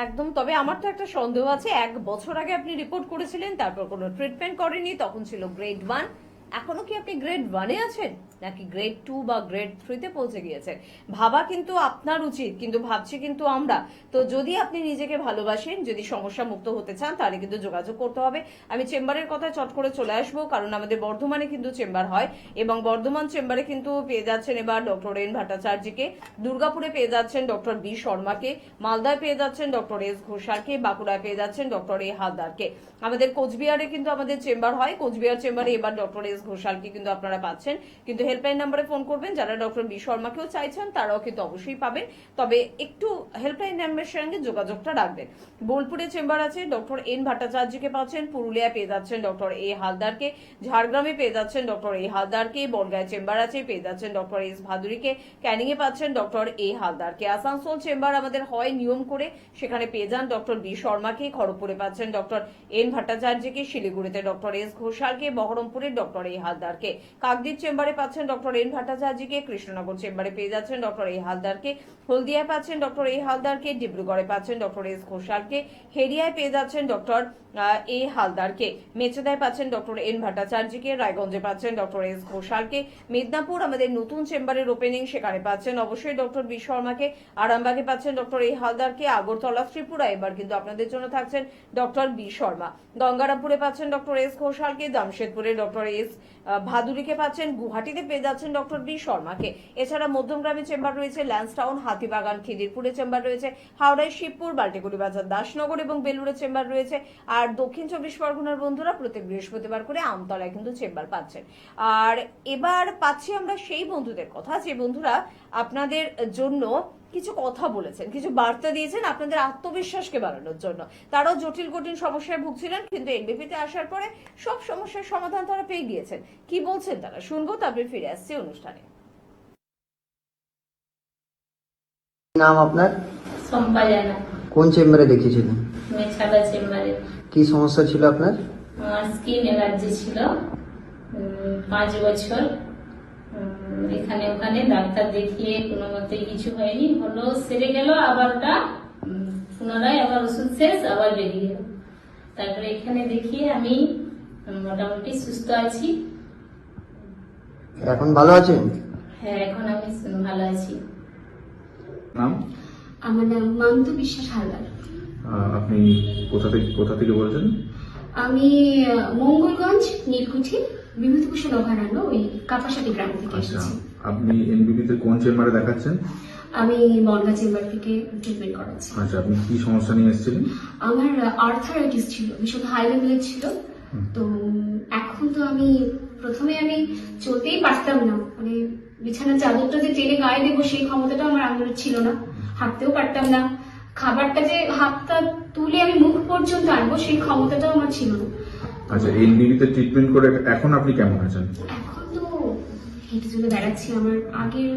একদম। তবে আমার তো একটা সন্দেহ আছে, 1 বছর আগে আপনি রিপোর্ট করেছিলেন, তারপর কোনো ট্রিটমেন্ট করেনি, তখন ছিল গ্রেড 1। এখনো কি আপনি গ্রেড 1-এ আছেন নাকি গ্রেড 2 বা গ্রেড 3-তে পৌঁছে গিয়েছেন? ভাবা কিন্তু আপনার উচিত, কিন্তু ভাবছি কিন্তু আমরা। তো যদি আপনি নিজেকে ভালোবাসেন, যদি সমস্যা মুক্ত হতে চান, তাহলে কিন্তু যোগাযোগ করতে হবে। আমি চেম্বারের কথায় চট করে চলে আসবো, কারণ আমাদের বর্ধমানে কিন্তু চেম্বার হয়, এবং বর্ধমান চেম্বারে কিন্তু পেয়ে যাচ্ছেন এবার ডক্টর এন ভট্টাচার্যকে, দুর্গাপুরে পেয়ে যাচ্ছেন ডক্টর বি শর্মাকে, মালদায় পেয়ে যাচ্ছেন ডক্টর এস ঘোষালকে, বাঁকুড়ায় পেয়ে যাচ্ছেন ডক্টর এ হালদারকে। আমাদের কোচবিহারে কিন্তু আমাদের চেম্বার হয়, কোচবিহার চেম্বারে এবার ডক্টর এস ঘোষালকে কিন্তু আপনারা পাচ্ছেন। কিন্তু হেল্পলাইন নাম্বারে ফোন করবেন, যারা ডক্টর বি শর্মাকেও চাইছেন তারাও কিন্তু অবশ্যই পাবেন, তবে একটু হেল্পলাইন নাম্বারের সঙ্গে যোগাযোগটা রাখবেন। বোলপুরে চেম্বার আছে, ডক্টর এন ভট্টাচার্যকে পাচ্ছেন, পুরুলিয়ায় পেয়ে যাচ্ছেন ডক্টর এ হালদারকে, ঝাড়গ্রামে পেয়ে যাচ্ছেন ডক্টর এ হালদারকে, বনগাঁয় চেম্বার আছে, পেয়ে যাচ্ছেন ডক্টর এস ভাদুরীকে, ক্যানিং এ পাচ্ছেন ডক্টর এ হালদারকে, আসানসোল চেম্বার আমাদের হয় নিয়ম করে, সেখানে পেয়ে যান ডক্টর বি শর্মাকে, খড়গপুরে পাচ্ছেন ডক্টর এন ভট্টাচার্যকে, শিলিগুড়িতে ডক্টর এস ঘোষালকে, বহরমপুরে ডক্টর এ হালদারকে, কাকদ্বীপ চেম্বারে পাচ্ছেন ডক্টর এন ভট্টাচার্যকে, কৃষ্ণনগর চেম্বারে পেয়ে যাচ্ছেন ডক্টর এ হালদারকে, হলদিয়ায় পাচ্ছেন ডক্টর এ হালদারকে, ডিব্রুগড়ে পাচ্ছেন ডক্টর এস ঘোষালকে, হেরিয়ায় পেয়ে যাচ্ছেন ডক্টর এ হালদারকে, মেচেদায় পাচ্ছেন ডক্টর এন ভট্টাচার্যকে, রায়গঞ্জে পাচ্ছেন ডক্টর এস ঘোষালকে, মেদিনীপুর আমাদের নতুন চেম্বারের ওপেনিং, সেখানে পাচ্ছেন অবশ্যই ডক্টর বি শর্মাকে, আরামবাগে পাচ্ছেন ডক্টর এ হালদারকে, আগরতলা ত্রিপুরা এবার কিন্তু আপনাদের জন্য থাকছেন ডক্টর বি শর্মা, গঙ্গারামপুরে পাচ্ছেন ডক্টর এস ঘোষালকে, জামশেদপুরে ডক্টর এস ভাদুরীকে পাচ্ছেন, গুয়াহাটিতে পেয়ে যাচ্ছেন ডক্টর বি শর্মাকে। এছাড়া মধ্যমগ্রামে চেম্বার রয়েছে, ল্যান্সটাউন, হাতিবাগান, খিদিরপুরে চেম্বার রয়েছে, হাওড়ায় শিবপুর, বাল্টিকুড়ি বাজার, দাসনগর এবং বেলুড়ে চেম্বার রয়েছে। আর দক্ষিণ 24 পরগনার বন্ধুরা প্রত্যেক বৃহস্পতিবার করে আমতলায় কিন্তু চেম্বার পাচ্ছেন। আর এবার পাচ্ছি আমরা সেই বন্ধুদের কথা, যে বন্ধুরা আপনাদের জন্য কিছু কথা বলেছেন, কিছু বার্তা দিয়েছেন আপনাদের আত্মবিশ্বাসকে বাড়ানোর জন্য। তারাও জটিল কঠিন সমস্যায় ভুগছিলেন, কিন্তু এনবিপিতে আসার পরে সব সমস্যার সমাধান তারা পেয়ে গিয়েছেন। কি বলছেন তারা শুনবো, তারপরে ফিরে আসছি অনুষ্ঠানে। নাম আপনার? সম্পা জানা। কোন চেম্বারে দেখিয়েছিলেন? মেছাদা চেম্বারে। কি সমস্যা ছিল আপনার? আমার স্কিন অ্যালার্জি ছিল 5 বছর। এখানে ওখানে ডাক্তার দেখিয়ে কোনো মতে কিছু হয়নি, হলো সেরে গেল, আবার ওটা পুনরায় আবার ওষুধ শেষ, আবার বেরিয়ে গেল। তারপরে এখানে দেখিয়ে আমি মোটামুটি সুস্থ আছি। এখন ভালো আছেন? হ্যাঁ, এখন আমি ভালো আছি। নাম? আমার নাম মান্তু বিশ্বাস হালদার। আপনি কোথা থেকে বলছেন? আমি মঙ্গলগঞ্জ নীলকুঠি বিভূতিভূষণ অভয়ারণ্য ওই কাপাসাটি গ্রাম থেকে আচ্ছা, এসেছি। আপনি এনবিবিতে কোন চেম্বারে দেখাচ্ছেন? আমি বনগা চেম্বার থেকে ট্রিটমেন্ট করাচ্ছি। আচ্ছা, আপনি কি সমস্যা নিয়ে এসেছিলেন? আমার আর্থারাইটিস ছিল, ভীষণ হাই লেভেলের ছিল। তো এখন তো প্রথমে আমি চলতেই পারতাম না, মানে বিছানার চাদরটা যে টেনে গায়ে দেবো সেই ক্ষমতাটা আমার আঙুলের ছিল না, হাঁটতেও পারতাম না, খাবারটা যে হাতটা তুলে আমি মুখ পর্যন্ত আনবো সেই ক্ষমতাটাও আমার ছিল না। আচ্ছা, এনবিবিতে ট্রিটমেন্ট করে এখন আপনি কেমন আছেন? এখন তো হেঁটে চলে বেড়াচ্ছি, আমার আগের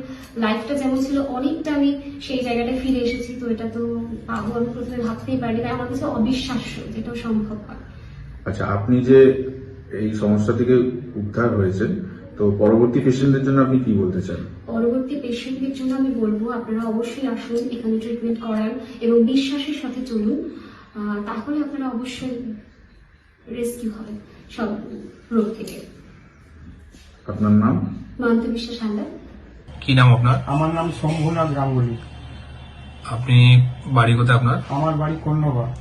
লাইফটা যেমন ছিল অনেকটা আমি সেই জায়গাটায় ফিরে এসেছি। তো এটা তো পাবো আমি প্রথমে ভাবতেই পারি না, আমার কাছে অবিশ্বাস্য যেটাও সম্ভব হয়। আচ্ছা, আপনি যে এই সমস্যা থেকে উদ্ধার হয়েছেন, তো পরবর্তী পেশেন্টদের জন্য আপনি কি বলতে চান? পরবর্তী পেশেন্টদের জন্য আমি বলবো আপনারা অবশ্যই আসুন, এখানে ট্রিটমেন্ট করান এবং বিশ্বাসের সাথে চলুন, তাহলে আপনারা অবশ্যই রেস্কিউ হবে সব রোগ থেকে। আপনার নাম? মান্তু বিশ্বাস হালদার। কি নাম আপনার? আমার নাম শম্ভুনাথ গাঙ্গুলি। আপনি বাড়ি কোথায় আপনার? আমার বাড়ি কন্যগড়।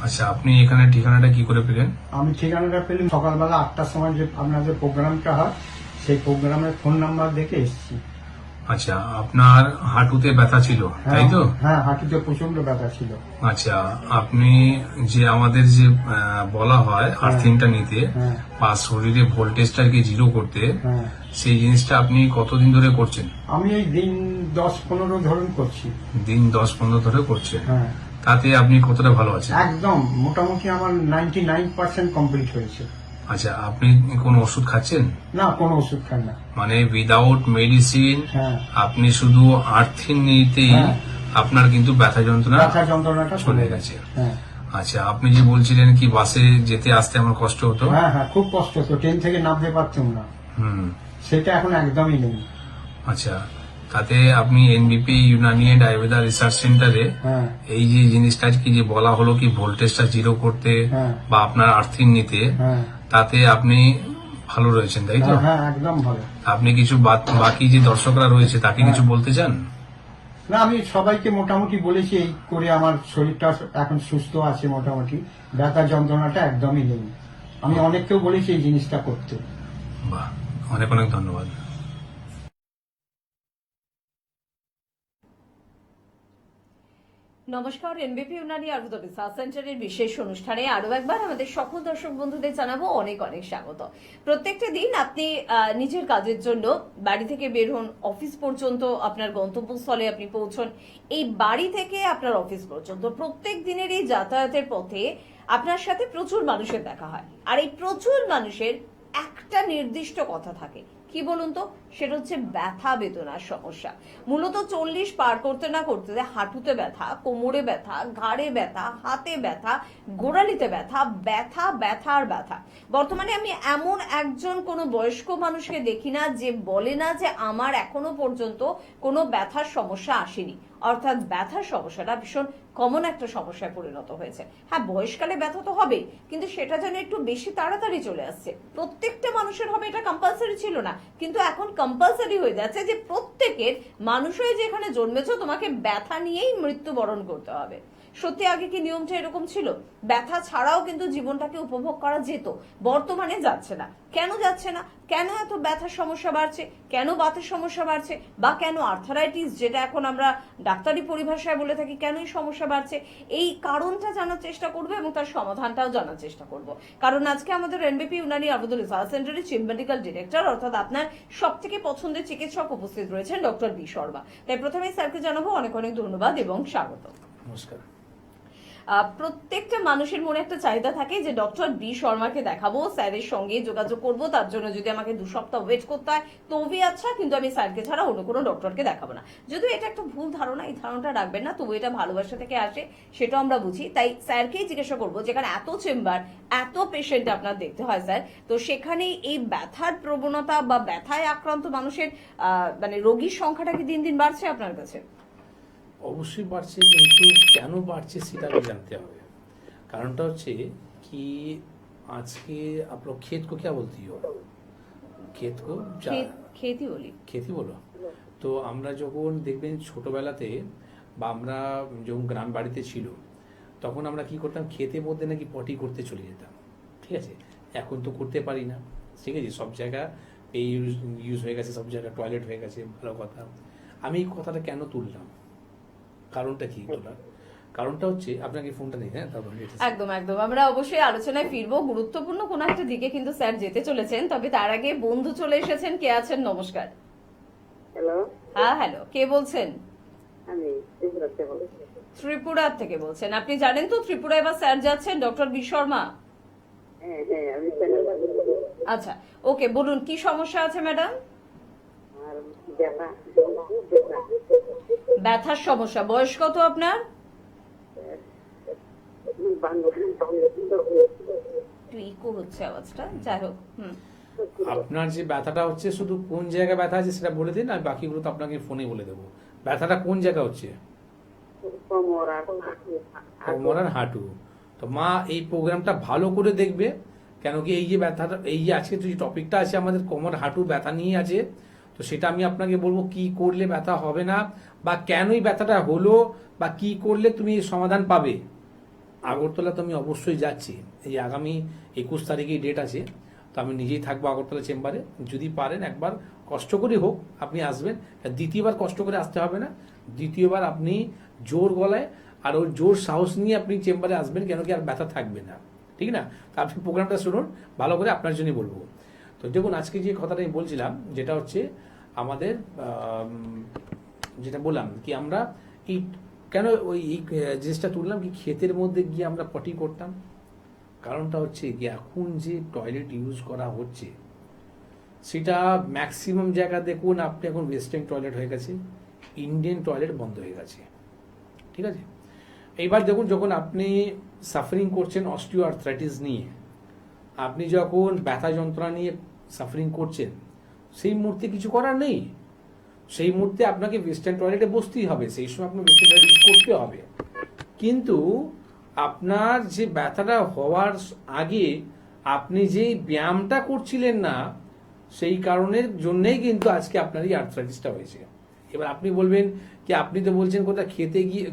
আচ্ছা, আপনি এখানে ঠিকানাটা কি করে পেলেন? আমি ঠিকানাটা পেলাম সকালবেলা 8টার সময়, যে আপনাদের প্রোগ্রামটা হয় সেই প্রোগ্রামের ফোন নাম্বার দেখে এসেছি। আচ্ছা, আপনার হাঁটুতে ব্যথা ছিল, তাই তো? হ্যাঁ, হাঁটুতে প্রচন্ড ব্যথা ছিল। আচ্ছা, আপনি যে আমাদের যে বলা হয় আর্থিংটা নিতে হ্যাঁ বা শরীরে ভোল্টেজটাকে জিরো করতে, হ্যাঁ, সেই জিনিসটা আপনি কতদিন ধরে করছেন? আমি এই দিন 10-15 ধরুন করছি। দিন 10-15 ধরে করছে, হ্যাঁ, তাতে আপনি কতটা ভালো আছেন? একদম মোটামুটি আমার 99% কমপ্লিট হয়েছে। আচ্ছা, আপনি কোন ওষুধ খাচ্ছেন? না, কোনো ওষুধ খাই না। মানে উইদাউট মেডিসিন হ্যাঁ, আপনি শুধু আর্থিন নিতেই হ্যাঁ। আপনার কিন্তু ব্যথা ব্যথা যন্ত্রণাটা চলে গেছে। হ্যাঁ, আচ্ছা, আপনি যে বলছিলেন কি বাসে যেতে আসতে আমার কষ্ট হতো? হ্যাঁ, হ্যাঁ, খুব কষ্ট হতো, ট্রেন থেকে নামতে পারতাম না, হুম। সেটা এখন একদমই নেই। আচ্ছা, তাতে আপনি NBP Unani and Ayurveda research সেন্টারে হ্যাঁ, এই যে জিনিসটা কি যে বলা হলো কি ভোল্টেজটা জিরো করতে হ্যাঁ, বা আপনার আর্থিন নিতে, হ্যাঁ, তাতে আপনি ভালো রয়েছেন, তাই তো? হ্যাঁ, হ্যাঁ, একদম ভালো। আপনি কিছু বাকি যে দর্শকরা রয়েছে তাকে কিছু বলতে চান? না, আমি সবাইকে মোটামুটি বলেছি এই করে আমার শরীরটা এখন সুস্থ আছে মোটামুটি, ব্যথা যন্ত্রণাটা একদমই নেই। আমি অনেককেও বলেছি এই জিনিসটা করতে। বাহ, অনেক অনেক ধন্যবাদ। নমস্কার, এনবিপি ইউনানি আয়ুর্বেদ রিসার্চ সেন্টারের বিশেষ অনুষ্ঠানে আরো একবার আমাদের সকল দর্শক বন্ধুদের জানাবো অনেক অনেক স্বাগত। প্রত্যেকটা দিন আপনি নিজের কাজের জন্য বাড়ি থেকে বের হন, অফিস পর্যন্ত আপনার গন্তব্যস্থলে আপনি পৌঁছন, এই বাড়ি থেকে আপনার অফিস পর্যন্ত প্রত্যেক দিনের এই যাতায়াতের পথে আপনার সাথে প্রচুর মানুষের দেখা হয়। আর এই প্রচুর মানুষের একটা নির্দিষ্ট কথা থাকে, কি বলুন তো, সেটা হচ্ছে ব্যথা বেদনার সমস্যা। মূলত 40 পার করতে না করতে হাঁটুতে ব্যথা, কোমরে ব্যথা, ঘাড়ে ব্যথা, হাতে ব্যথা, গোড়ালিতে ব্যথা, ব্যথা ব্যথা আর ব্যথা। বর্তমানে আমি এমন একজন কোনো বয়স্ক মানুষকে দেখি না যে বলে না যে আমার এখনো পর্যন্ত কোনো ব্যথার সমস্যা আসেনি। অর্থাৎ ব্যথার সমস্যাটা ভীষণ কমন একটা সমস্যায় পরিণত হয়েছে। হ্যাঁ, বয়সকালে ব্যথা তো হবে, কিন্তু সেটা যেন একটু বেশি তাড়াতাড়ি চলে আসছে। প্রত্যেকটা মানুষের হবে এটা কম্পালসারি ছিল না, কিন্তু এখন কম্পালসারি হয়ে যাচ্ছে যে প্রত্যেকের মানুষ হয়ে যেখানে জন্মেছো তোমাকে ব্যথা নিয়েই মৃত্যুবরণ করতে হবে। সত্যি আগে কি নিয়মটা এরকম ছিল? ব্যথা ছাড়াও কিন্তু জীবনটাকে উপভোগ করা যেত, বর্তমানে যাচ্ছে না। কেন যাচ্ছে না? কেন এত ব্যথার সমস্যা বাড়ছে? কেন বাতের সমস্যা বাড়ছে? বা কেন আর্থারাইটিস, যেটা এখন আমরা ডাক্তারি পরিভাষায় বলে থাকি, কেন এই সমস্যা বাড়ছে? এই কারণটা জানার চেষ্টা করবো এবং তার সমাধানটাও জানার চেষ্টা করব। কারণ আজকে আমাদের এনবিপি ইউনানি আয়ুর্বেদ রিসার্চ সেন্টারের চিফ মেডিকেল ডিরেক্টর অর্থাৎ আপনার সব থেকে পছন্দের চিকিৎসক উপস্থিত রয়েছেন ডক্টর বি শর্মা। তাই প্রথমেই স্যারকে জানাবো অনেক অনেক ধন্যবাদ এবং স্বাগত। নমস্কার। প্রত্যেকটা মানুষের মনে একটা চাহিদা থাকে যে ডক্টর বি শর্মাকে দেখাবো, স্যারের সঙ্গে যোগাযোগ করব, তার জন্য যদি আমাকে 2 সপ্তাহ ওয়েট করতে হয় তবে আচ্ছা, কিন্তু আমি স্যারকে ছাড়া অন্য কোনো ডক্টরকে দেখাবো না। যদিও এটা একটা ভুল ধারণা, এই ধারণাটা রাখবেন না, তবু এটা ভালোবাসা থেকে আসে, সেটাও আমরা বুঝি। তাই স্যারকেই জিজ্ঞাসা করবো, যেখানে এত চেম্বার, এত পেশেন্ট আপনার দেখতে হয় স্যার, তো সেখানে এই ব্যথার প্রবণতা বা ব্যথায় আক্রান্ত মানুষের মানে রোগীর সংখ্যাটা কি দিন দিন বাড়ছে আপনার কাছে? অবশ্যই বাড়ছে, কিন্তু কেন বাড়ছে সেটা আগে জানতে হবে। কারণটা হচ্ছে কি, আজকে आप लोग खेत को क्या बोलती हो? खेत को খেতি বলি। खेती বলো। তো আমরা যখন দেখবেন ছোটবেলাতে বা আমরা যখন গ্রাম বাড়িতে ছিল তখন আমরা কি করতাম, ক্ষেতের মধ্যে নাকি পটি করতে চলে যেতাম, ঠিক আছে? এখন তো করতে পারি না, ঠিক আছে? সব জায়গা ইউজ হয়ে গেছে, সব জায়গায় টয়লেট হয়ে গেছে, ভালো কথা। আমি এই কথাটা কেন তুললাম, কারণটা কি তোলার কারণটা হচ্ছে, আপনাকে ফোনটা নেই, হ্যাঁ একদম একদম আমরা অবশ্যই আলোচনায় ফিরবো, গুরুত্বপূর্ণ কোন একটা দিকে কিন্তু স্যার যেতে চলেছেন। তবে তার আগে বন্ধু চলে এসেছেন, কে আছেন? নমস্কার। হ্যালো, হ্যাঁ হ্যালো, কে বলছেন? আমি ত্রিপুরা থেকে বলছি। ত্রিপুরা থেকে বলছেন? আপনি জানেন তো ত্রিপুরা এবার স্যার যাচ্ছেন, ডক্টর বি শর্মা। হ্যাঁ, হ্যাঁ, আমি চ্যানেল আচ্ছা, ওকে, বলুন কি সমস্যা আছে ম্যাডাম? আর ব্যথা ব্যথার সমস্যা। বয়স কত আপনার? একটু ইকো হচ্ছে আওয়াজটা, যাই হোক। আপনার যে ব্যথাটা হচ্ছে, শুধু কোন জায়গায় ব্যথা আছে সেটা বলে দিন, আর বাকিগুলো তো আপনাকে ফোনে বলে দেবো। ব্যথাটা কোন জায়গা হচ্ছে? কোমর আর হাঁটু। তো মা এই প্রোগ্রামটা ভালো করে দেখবে, কেন কি এই যে ব্যথাটা, এই যে আজকে যে টপিকটা আছে আমাদের কোমর হাঁটু ব্যথা নিয়ে আছে, তো সেটা আমি আপনাকে বলবো কি করলে ব্যথা হবে না, বা কেনই ব্যথাটা হলো, বা কি করলে তুমি সমাধান পাবে। আগরতলা তো আমি অবশ্যই যাচ্ছি, এই আগামী 21 তারিখে ডেট আছে, তো আমি নিজেই থাকবো আগরতলা চেম্বারে। যদি পারেন একবার কষ্ট করে হোক আপনি আসবেন, দ্বিতীয়বার কষ্ট করে আসতে হবে না, দ্বিতীয়বার আপনি জোর গলায় আর ওর জোর সাহস নিয়ে আপনি চেম্বারে আসবেন, কেন কি আর ব্যথা থাকবে না, ঠিক না? তো আপনি প্রোগ্রামটা শুনুন ভালো করে, আপনার জন্যই বলবো। তো দেখুন, আজকে যে কথাটা আমি বলছিলাম, যেটা হচ্ছে আমাদের যেটা বললাম কি আমরা এই কেন ওই এই জিনিসটা তুললাম কি ক্ষেতের মধ্যে গিয়ে আমরা পটি করতাম, কারণটা হচ্ছে কি এখন যে টয়লেট ইউজ করা হচ্ছে সেটা ম্যাক্সিমাম জায়গা দেখুন আপনি এখন ওয়েস্টার্ন টয়লেট হয়ে গেছে, ইন্ডিয়ান টয়লেট বন্ধ হয়ে গেছে। ঠিক আছে, এইবার দেখুন যখন আপনি সাফারিং করছেন অস্টিও আর্থ্রাইটিস নিয়ে, আপনি যখন ব্যথা যন্ত্রণা নিয়ে সাফারিং করছেন, সেই মুহূর্তে কিছু করার নেই, সেই মুহূর্তে আপনাকে ওয়েস্টার্ন টয়লেটে বসতেই হবে, সেই সময় আপনার ওয়েস্টার্ন টয়লেট ইউজ করতে হবে। কিন্তু আপনার যে ব্যথাটা হওয়ার আগে আপনি যেই ব্যায়ামটা করছিলেন না, সেই কারণের জন্যই কিন্তু আজকে আপনার এই আর্থ্রাইটিসটা হয়েছে। এবার আপনি বলবেন কি আপনি তো বলছেন কোথাও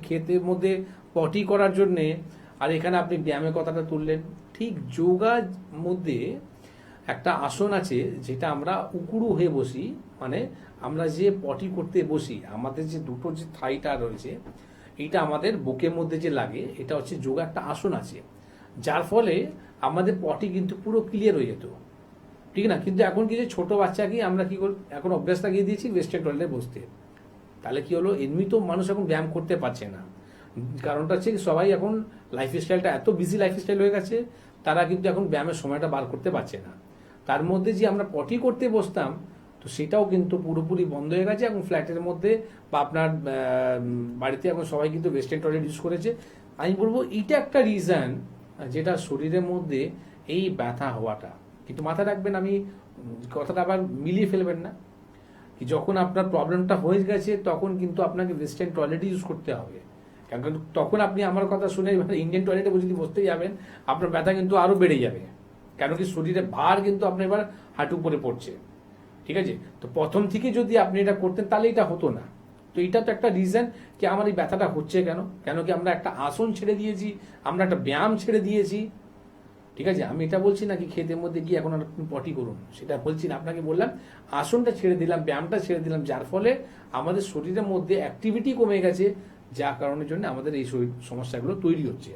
ক্ষেতের মধ্যে পটি করার জন্যে, আর এখানে আপনি ব্যায়ামের কথাটা তুললেন। ঠিক যোগার মধ্যে একটা আসন আছে যেটা আমরা উকুড়ু হয়ে বসি, মানে আমরা যে পটি করতে বসি আমাদের যে দুটো যে থাইটা রয়েছে এইটা আমাদের বুকের মধ্যে যে লাগে, এটা হচ্ছে যোগা একটা আসন আছে, যার ফলে আমাদের পটি কিন্তু পুরো ক্লিয়ার হয়ে যেত। ঠিক না, কিন্তু এখন কিছু ছোট বাচ্চাকে আমরা কি করি, এখন অভ্যাস লাগিয়ে দিয়েছি ওয়েস্টার্ন টয়লেটে বসতে। তাহলে কি হলো, এমনি তো মানুষ এখন ব্যায়াম করতে পারছে না, কারণটা হচ্ছে সবাই এখন লাইফস্টাইলটা এত বিজি লাইফস্টাইল হয়ে গেছে, তারা কিন্তু এখন ব্যায়ামের সময়টা বার করতে পারছে না। তার মধ্যে যে আমরা পটি করতে বসতাম, তো সেটাও কিন্তু পুরোপুরি বন্ধ হয়ে গেছে। এখন ফ্ল্যাটের মধ্যে বা আপনার বাড়িতে এখন সবাই কিন্তু ওয়েস্টার্ন টয়লেট ইউজ করেছে। আমি বলবো এইটা একটা রিজন যেটা শরীরের মধ্যে এই ব্যথা হওয়াটা। কিন্তু মাথায় রাখবেন, আমি কথাটা আবার মিলিয়ে ফেলবেন না, কি যখন আপনার প্রবলেমটা হয়ে গেছে তখন কিন্তু আপনাকে ওয়েস্টার্ন টয়লেট ইউজ করতে হবে। কারণ তখন আপনি আমার কথা শুনে ইন্ডিয়ান টয়লেটে যদি বসতে যাবেন, আপনার ব্যথা কিন্তু আরো বেড়ে যাবে, কেন কি শরীরে ভার কিন্তু আপনার এবার হাঁটু উপরে পড়ছে। ঠিক আছে, তো প্রথম থেকে যদি আপনি এটা করতেন তাহলে এটা হতো না। তো এটা তো একটা রিজন কি আমার এই ব্যথাটা হচ্ছে কেন, কেন কি আমরা একটা আসন ছেড়ে দিয়েছি, আমরা একটা ব্যায়াম ছেড়ে দিয়েছি। ঠিক আছে, আমি এটা বলছি না কি ক্ষেতের মধ্যে গিয়ে এখন আপনি পটি করুন, সেটা বলছি না, আপনাকে বললাম আসনটা ছেড়ে দিলাম, ব্যায়ামটা ছেড়ে দিলাম, যার ফলে আমাদের শরীরের মধ্যে অ্যাক্টিভিটি কমে গেছে, যা কারণের জন্য আমাদের এই শরীর সমস্যাগুলো তৈরি হচ্ছে।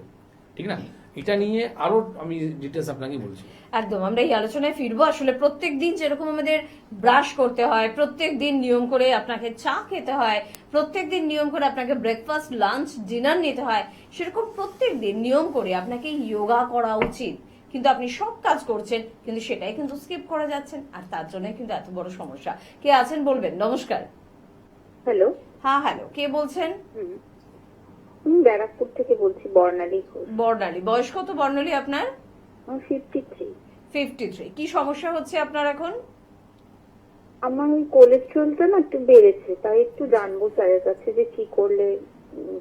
ঠিক না, এটা নিয়ে আরো আমি ডিটেলস আপনাকে বলছি। একদম, আমরা এই আলোচনায় ফিরবো। আসলে প্রত্যেক দিন যেরকম আমাদের ব্রাশ করতে হয়, প্রত্যেক দিন নিয়ম করে আপনাকে চা খেতে হয়, প্রত্যেক দিন নিয়ম করে আপনাকে ব্রেকফাস্ট, লাঞ্চ, ডিনার নিতে হয়, সেরকম প্রত্যেক দিন নিয়ম করে আপনাকে যোগা করা উচিত। কিন্তু আপনি সব কাজ করছেন, কিন্তু সেটাই কিন্তু স্কিপ করে যাচ্ছেন, আর তার জন্য কিন্তু এত বড় সমস্যা। কে আছেন বলবেন? নমস্কার। হ্যালো। হ্যাঁ হ্যালো, কে বলছেন? আমি ব্যারাকপুর থেকে বলছি, বর্ণালী ঘোষ। বর্ণালী, বয়স কত বর্ণালী আপনার? 53। 53। কি সমস্যা হচ্ছে আপনার এখন? আমার ওই কোলেস্ট্রলটা না একটু বেড়েছে, তাই একটু জানবো স্যারের কাছে যে কি করলে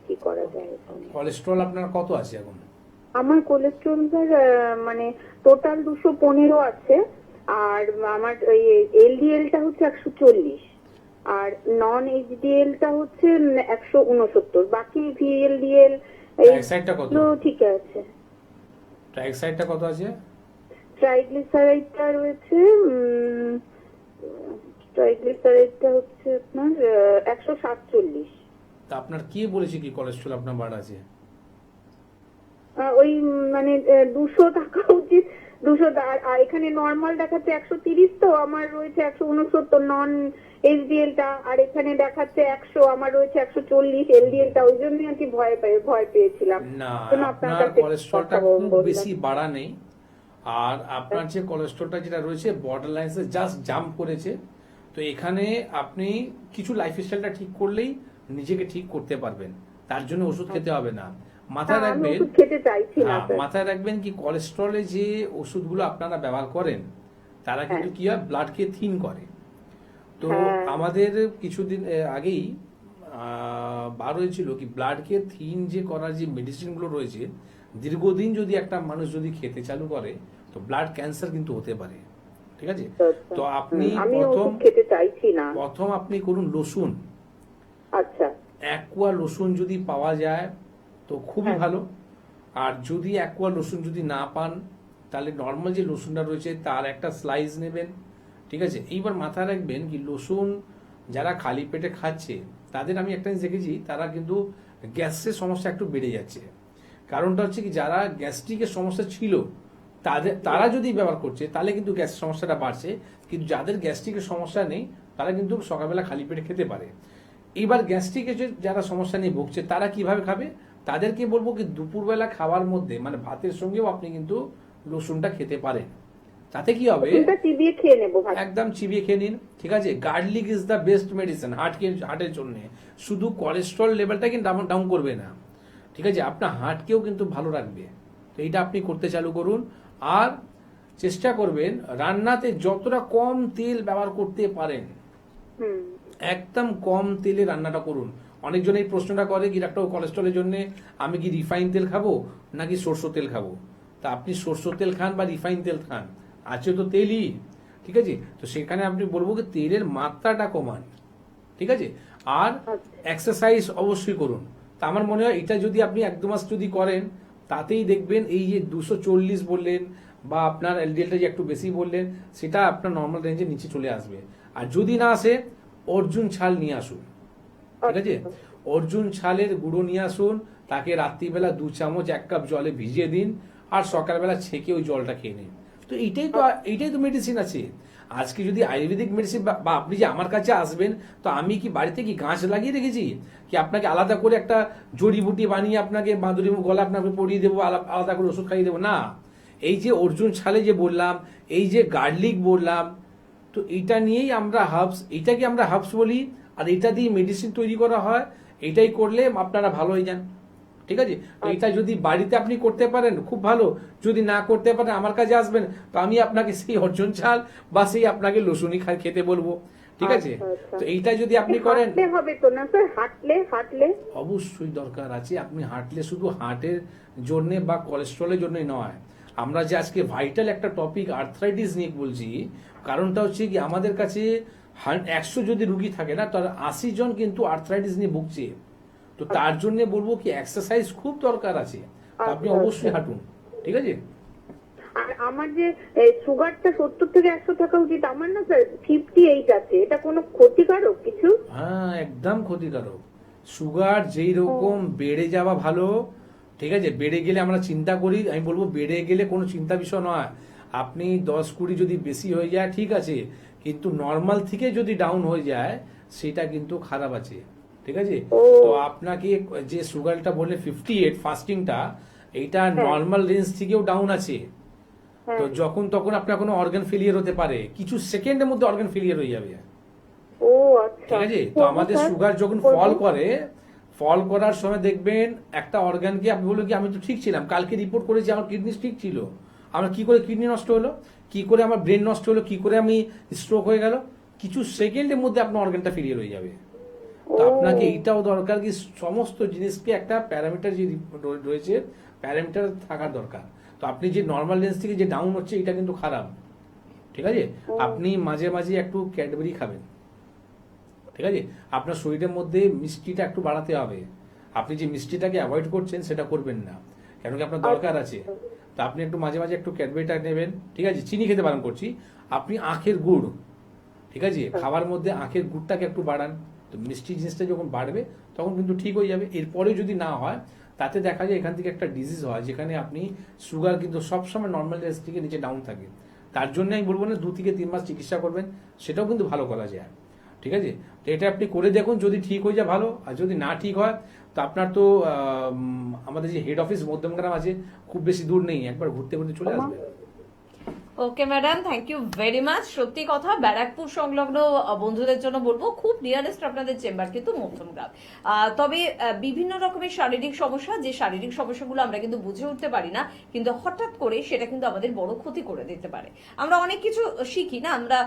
কি করা যায়। কোলেস্ট্রল আপনার কত আছে এখন? আমার কোলেস্ট্রল মানে টোটাল 215 আছে, আর আমার এলডিএলটা হচ্ছে 140, আর নন এইচডিএলটা হচ্ছে 169, বাকি ভিএলডিএল ট্রাইগ্লিসারাইডটা কত? ঠিক আছে। ট্রাইগ্লিসারাইডটা কত আছে? ট্রাইগ্লিসারাইডটা রয়েছে ট্রাইগ্লিসারাইডটা হচ্ছে আপনার 147। তা আপনার কি বলেছে কি কোলেস্ট্রল আপনার বাড়া আছে? ওই মানে 200 থাকা উচিত, 200, আর এখানে নরমাল দেখাচ্ছে 130, তো আমার রয়েছে 169 নন এইচডিএলটা, আর এখানে দেখাচ্ছে 100, আমার রয়েছে 140 এলডিএলটা। ওই জন্যই আর কি ভয় পেয়েছিলাম। না, আপনার কোলেস্ট্রলটা খুব বেশি বাড়া নেই, আর আপনার যে কোলেস্ট্রলটা যেটা রয়েছে বর্ডার লাইনসে জাস্ট জাম্প করেছে। তো এখানে আপনি কিছু লাইফস্টাইলটা ঠিক করলেই নিজেকে ঠিক করতে পারবেন, তার জন্য ওষুধ খেতে হবে না। মাথায় রাখবেন, মাথায় রাখবেন কি কোলেস্ট্রলে যে ওষুধগুলো আপনারা ব্যবহার করেন তারা কিন্তু কি হয়, ব্লাডকে থিন করে। তো আমাদের কিছুদিন আগেই বার হয়েছিল কি ব্লাডকে থিন যে করার যে মেডিসিনগুলো রয়েছে, দীর্ঘদিন যদি একটা মানুষ যদি খেতে চালু করে তো ব্লাড ক্যান্সার কিন্তু হতে পারে। ঠিক আছে, তো আপনি প্রথম আপনি করুন লসুন। আচ্ছা, অ্যাকুয়া লসুন যদি পাওয়া যায় তো খুবই ভালো, আর যদি অ্যাকুয়া লসুন যদি না পান তাহলে নর্মাল যে লসুনটা রয়েছে তার একটা স্লাইস নেবেন। ঠিক আছে, এইবার মাথায় রাখবেন কি লসুন যারা খালি পেটে খাচ্ছে তাদের আমি একটা জিনিস দেখেছি, তারা কিন্তু গ্যাসের সমস্যা একটু বেড়ে যাচ্ছে। কারণটা হচ্ছে কি যারা গ্যাস্ট্রিকের সমস্যা ছিল তারা যদি ব্যবহার করছে তাহলে কিন্তু গ্যাসের সমস্যাটা বাড়ছে, কিন্তু যাদের গ্যাস্ট্রিকের সমস্যা নেই তারা কিন্তু সকালবেলা খালি পেটে খেতে পারে। এইবার গ্যাস্ট্রিক যারা সমস্যা নিয়ে ভুগছে তারা কিভাবে খাবে, তাদেরকে বলবো কি দুপুরবেলা খাওয়ার মধ্যে মানে ভাতের সঙ্গেও আপনি কিন্তু রসুনটা খেতে পারেন। তাতে কি হবে, রসুনটা চিবিয়ে খেয়ে নেবো ভাত। একদম চিবিয়ে খেয়ে নিন, ঠিক আছে। Garlic is the best medicine হার্টের জন্য। শুধু কোলেস্ট্রল লেভেলটা কিন্তু ডাউন করবে না, ঠিক আছে, আপনার হার্টকেও কিন্তু ভালো রাখবে। তো এইটা আপনি করতে চালু করুন। আর চেষ্টা করবেন রান্নাতে যতটা কম তেল ব্যবহার করতে পারেন, একদম কম তেলে রান্নাটা করুন। অনেকজন এই প্রশ্নটা করে কি ডাক্তার কোলেস্ট্রলের জন্য আমি কি রিফাইন তেল খাবো নাকি সরষের তেল খাবো। তা আপনি সরষের তেল খান বা রিফাইন তেল খান, আছে তো তেলই, ঠিক আছে। তো সেখানে আপনি বলবো কি তেলের মাত্রাটা কমান, ঠিক আছে। আর এক্সারসাইজ অবশ্যই করুন। তা আমার মনে হয় এটা যদি আপনি 1-2 মাস যদি করেন, তাতেই দেখবেন এই যে 240 বললেন বা আপনার এলডিএলটা যে একটু বেশি বললেন, সেটা আপনার নর্মাল রেঞ্জের নিচে চলে আসবে। আর যদি না আসে, অর্জুন ছাল নিয়ে আসুন, ঠিক আছে। অর্জুন ছালের গুঁড়ো নিয়ে আসুন, তাকে রাত্রিবেলা 2 চামচ 1 কাপ জলে ভিজিয়ে দিন, আর সকালবেলা ছেঁকে ওই জলটা খেয়ে নিন। তো এইটাই তো মেডিসিন আছে। আজকে যদি আয়ুর্বেদিক মেডিসিন বা আপনি যে আমার কাছে আসবেন, তো আমি কি বাড়িতে কি গাছ লাগিয়ে রেখেছি কি আপনাকে আলাদা করে একটা জড়িবুটি বানিয়ে আপনাকে বাঁদুরি গলা আপনাকে পরিয়ে দেবো, আলাদা করে ওষুধ খাইয়ে দেবো না। এই যে অর্জুন ছালে যে বললাম, এই যে গার্লিক বললাম, তো এইটা নিয়েই আমরা হার্বস, এইটাকে আমরা হার্বস বলি, আর এটা দিয়ে মেডিসিন তৈরি করা হয়। এটাই করলে আপনারা ভালো হয়ে যান, ঠিক আছে। তো এটা যদি বাড়িতে আপনি করতে পারেন খুব ভালো, যদি না করতে পারেন আমার কাছে আসবেন, তো আমি আপনাকে সেই অর্জুন ছাল বা সেই আপনাকে লসুনি খেতে বলবো, ঠিক আছে। তো এইটা যদি আপনি করেন, হবে তো না স্যার, হাঁটলে অবশ্যই দরকার আছে। আপনি হাঁটলে শুধু হার্টের জন্য বা কোলেস্ট্রলের জন্য নয়, আমরা যে আজকে ভাইটাল একটা টপিক আর্থ্রাইটিস নিয়ে বলছি, কারণটা হচ্ছে কি আমাদের কাছে 100 যদি রুগী থাকে না, তার 80 জন কিন্তু আর্থ্রাইটিস নিয়ে ভুগছে। তো তার জন্য বলবো কি এক্সারসাইজ খুব দরকার আছে, আপনি অবশ্যই হাঁটুন, ঠিক আছে। আর আমার যে সুগারটা 70 থেকে 100 থাকা উচিত, আমার না স্যার 58 আছে, এটা কোনো ক্ষতিকারক কিছু? হ্যাঁ, একদম ক্ষতিকারক। সুগার যেই রকম বেড়ে যাওয়া ভালো, ঠিক আছে। বেড়ে গেলে আমরা চিন্তা করি, আমি বলবো বেড়ে গেলে কোনো চিন্তা বিষয় নয়। আপনি 10-20 যদি বেশি হয়ে যায় ঠিক আছে, কিন্তু নর্মাল থেকে যদি ডাউন হয়ে যায় সেটা কিন্তু খারাপ আছে, ঠিক আছে। তো আপনাকে যে সুগারটা বললে 58 ফাস্টিংটা, এইটা নর্মাল রেঞ্জ থেকেও ডাউন আছে। তো যখন তখন আপনার কোনো অর্গান ফেলিয়ার হতে পারে, কিছু সেকেন্ডের মধ্যে অর্গান ফেলিয়ার হয়ে যাবে, ঠিক আছে। তো আমাদের সুগার যখন ফল করার সময় দেখবেন একটা অর্গানকে আপনি বলবেন কি আমি তো ঠিক ছিলাম, কালকে রিপোর্ট করেছি আমার কিডনি ঠিক ছিল, আমার কি করে কিডনি নষ্ট হলো, কি করে আমার ব্রেন নষ্ট হলো, কি করে আমি স্ট্রোক হয়ে গেল, কিছু সেকেন্ডের মধ্যে আপনার অর্গানটা ফেলিয়ার হয়ে যাবে। তো আপনাকে এইটাও দরকার কি সমস্ত জিনিসকে একটা প্যারামিটার যে রয়েছে, প্যারামিটার থাকার দরকার। তো আপনি যে নর্মাল রেঞ্জ থেকে যে ডাউন হচ্ছে এটা কিন্তু খারাপ, ঠিক আছে। আপনি মাঝে মাঝে একটু ক্যাডবেরি খাবেন, ঠিক আছে। আপনার শরীরের মধ্যে মিষ্টিটা একটু বাড়াতে হবে। আপনি যে মিষ্টিটাকে অ্যাভয়েড করছেন সেটা করবেন না, কেন কি আপনার দরকার আছে। তো আপনি একটু মাঝে মাঝে একটু ক্যাডবেরিটা নেবেন, ঠিক আছে। চিনি খেতে বারণ করছি। আপনি আখের গুড়, ঠিক আছে, খাবার মধ্যে আখের গুড়টাকে একটু বাড়ান। তো মিষ্টি জিনিসটা যখন বাড়বে তখন কিন্তু ঠিক হয়ে যাবে। এরপরেও যদি না হয়, তাতে দেখা যায় এখান থেকে একটা ডিজিজ হয় যেখানে আপনি সুগার কিন্তু সবসময় নর্মাল রেঞ্জ থেকে নিচে ডাউন থাকে। তার জন্য আমি বলবো না 2 থেকে 3 মাস চিকিৎসা করবেন, সেটাও কিন্তু ভালো করা যায়, ঠিক আছে। তো এটা আপনি করে দেখুন, যদি ঠিক হয়ে যায় ভালো, আর যদি না ঠিক হয় তো আপনার তো আমাদের যে হেড অফিস মধ্যমগ্রাম আছে, খুব বেশি দূর নেই, একবার ঘুরতে ঘুরতে চলে আসবে। Okay madam, thank you very much. সত্যি কথা, ব্যারাকপুর সংলগ্ন বন্ধুদের জন্য বলবো খুব নিয়ারেস্ট আপনাদের চেম্বার কিন্তু মধ্যমগ্রাম। তবে বিভিন্ন রকমের শারীরিক সমস্যা, যে শারীরিক সমস্যাগুলো আমরা কিন্তু বুঝে উঠতে পারি না, কিন্তু হঠাৎ করে সেটা কিন্তু আমাদের বড় ক্ষতি করে দিতে পারে। আমরা অনেক কিছু শিখি না, আমরা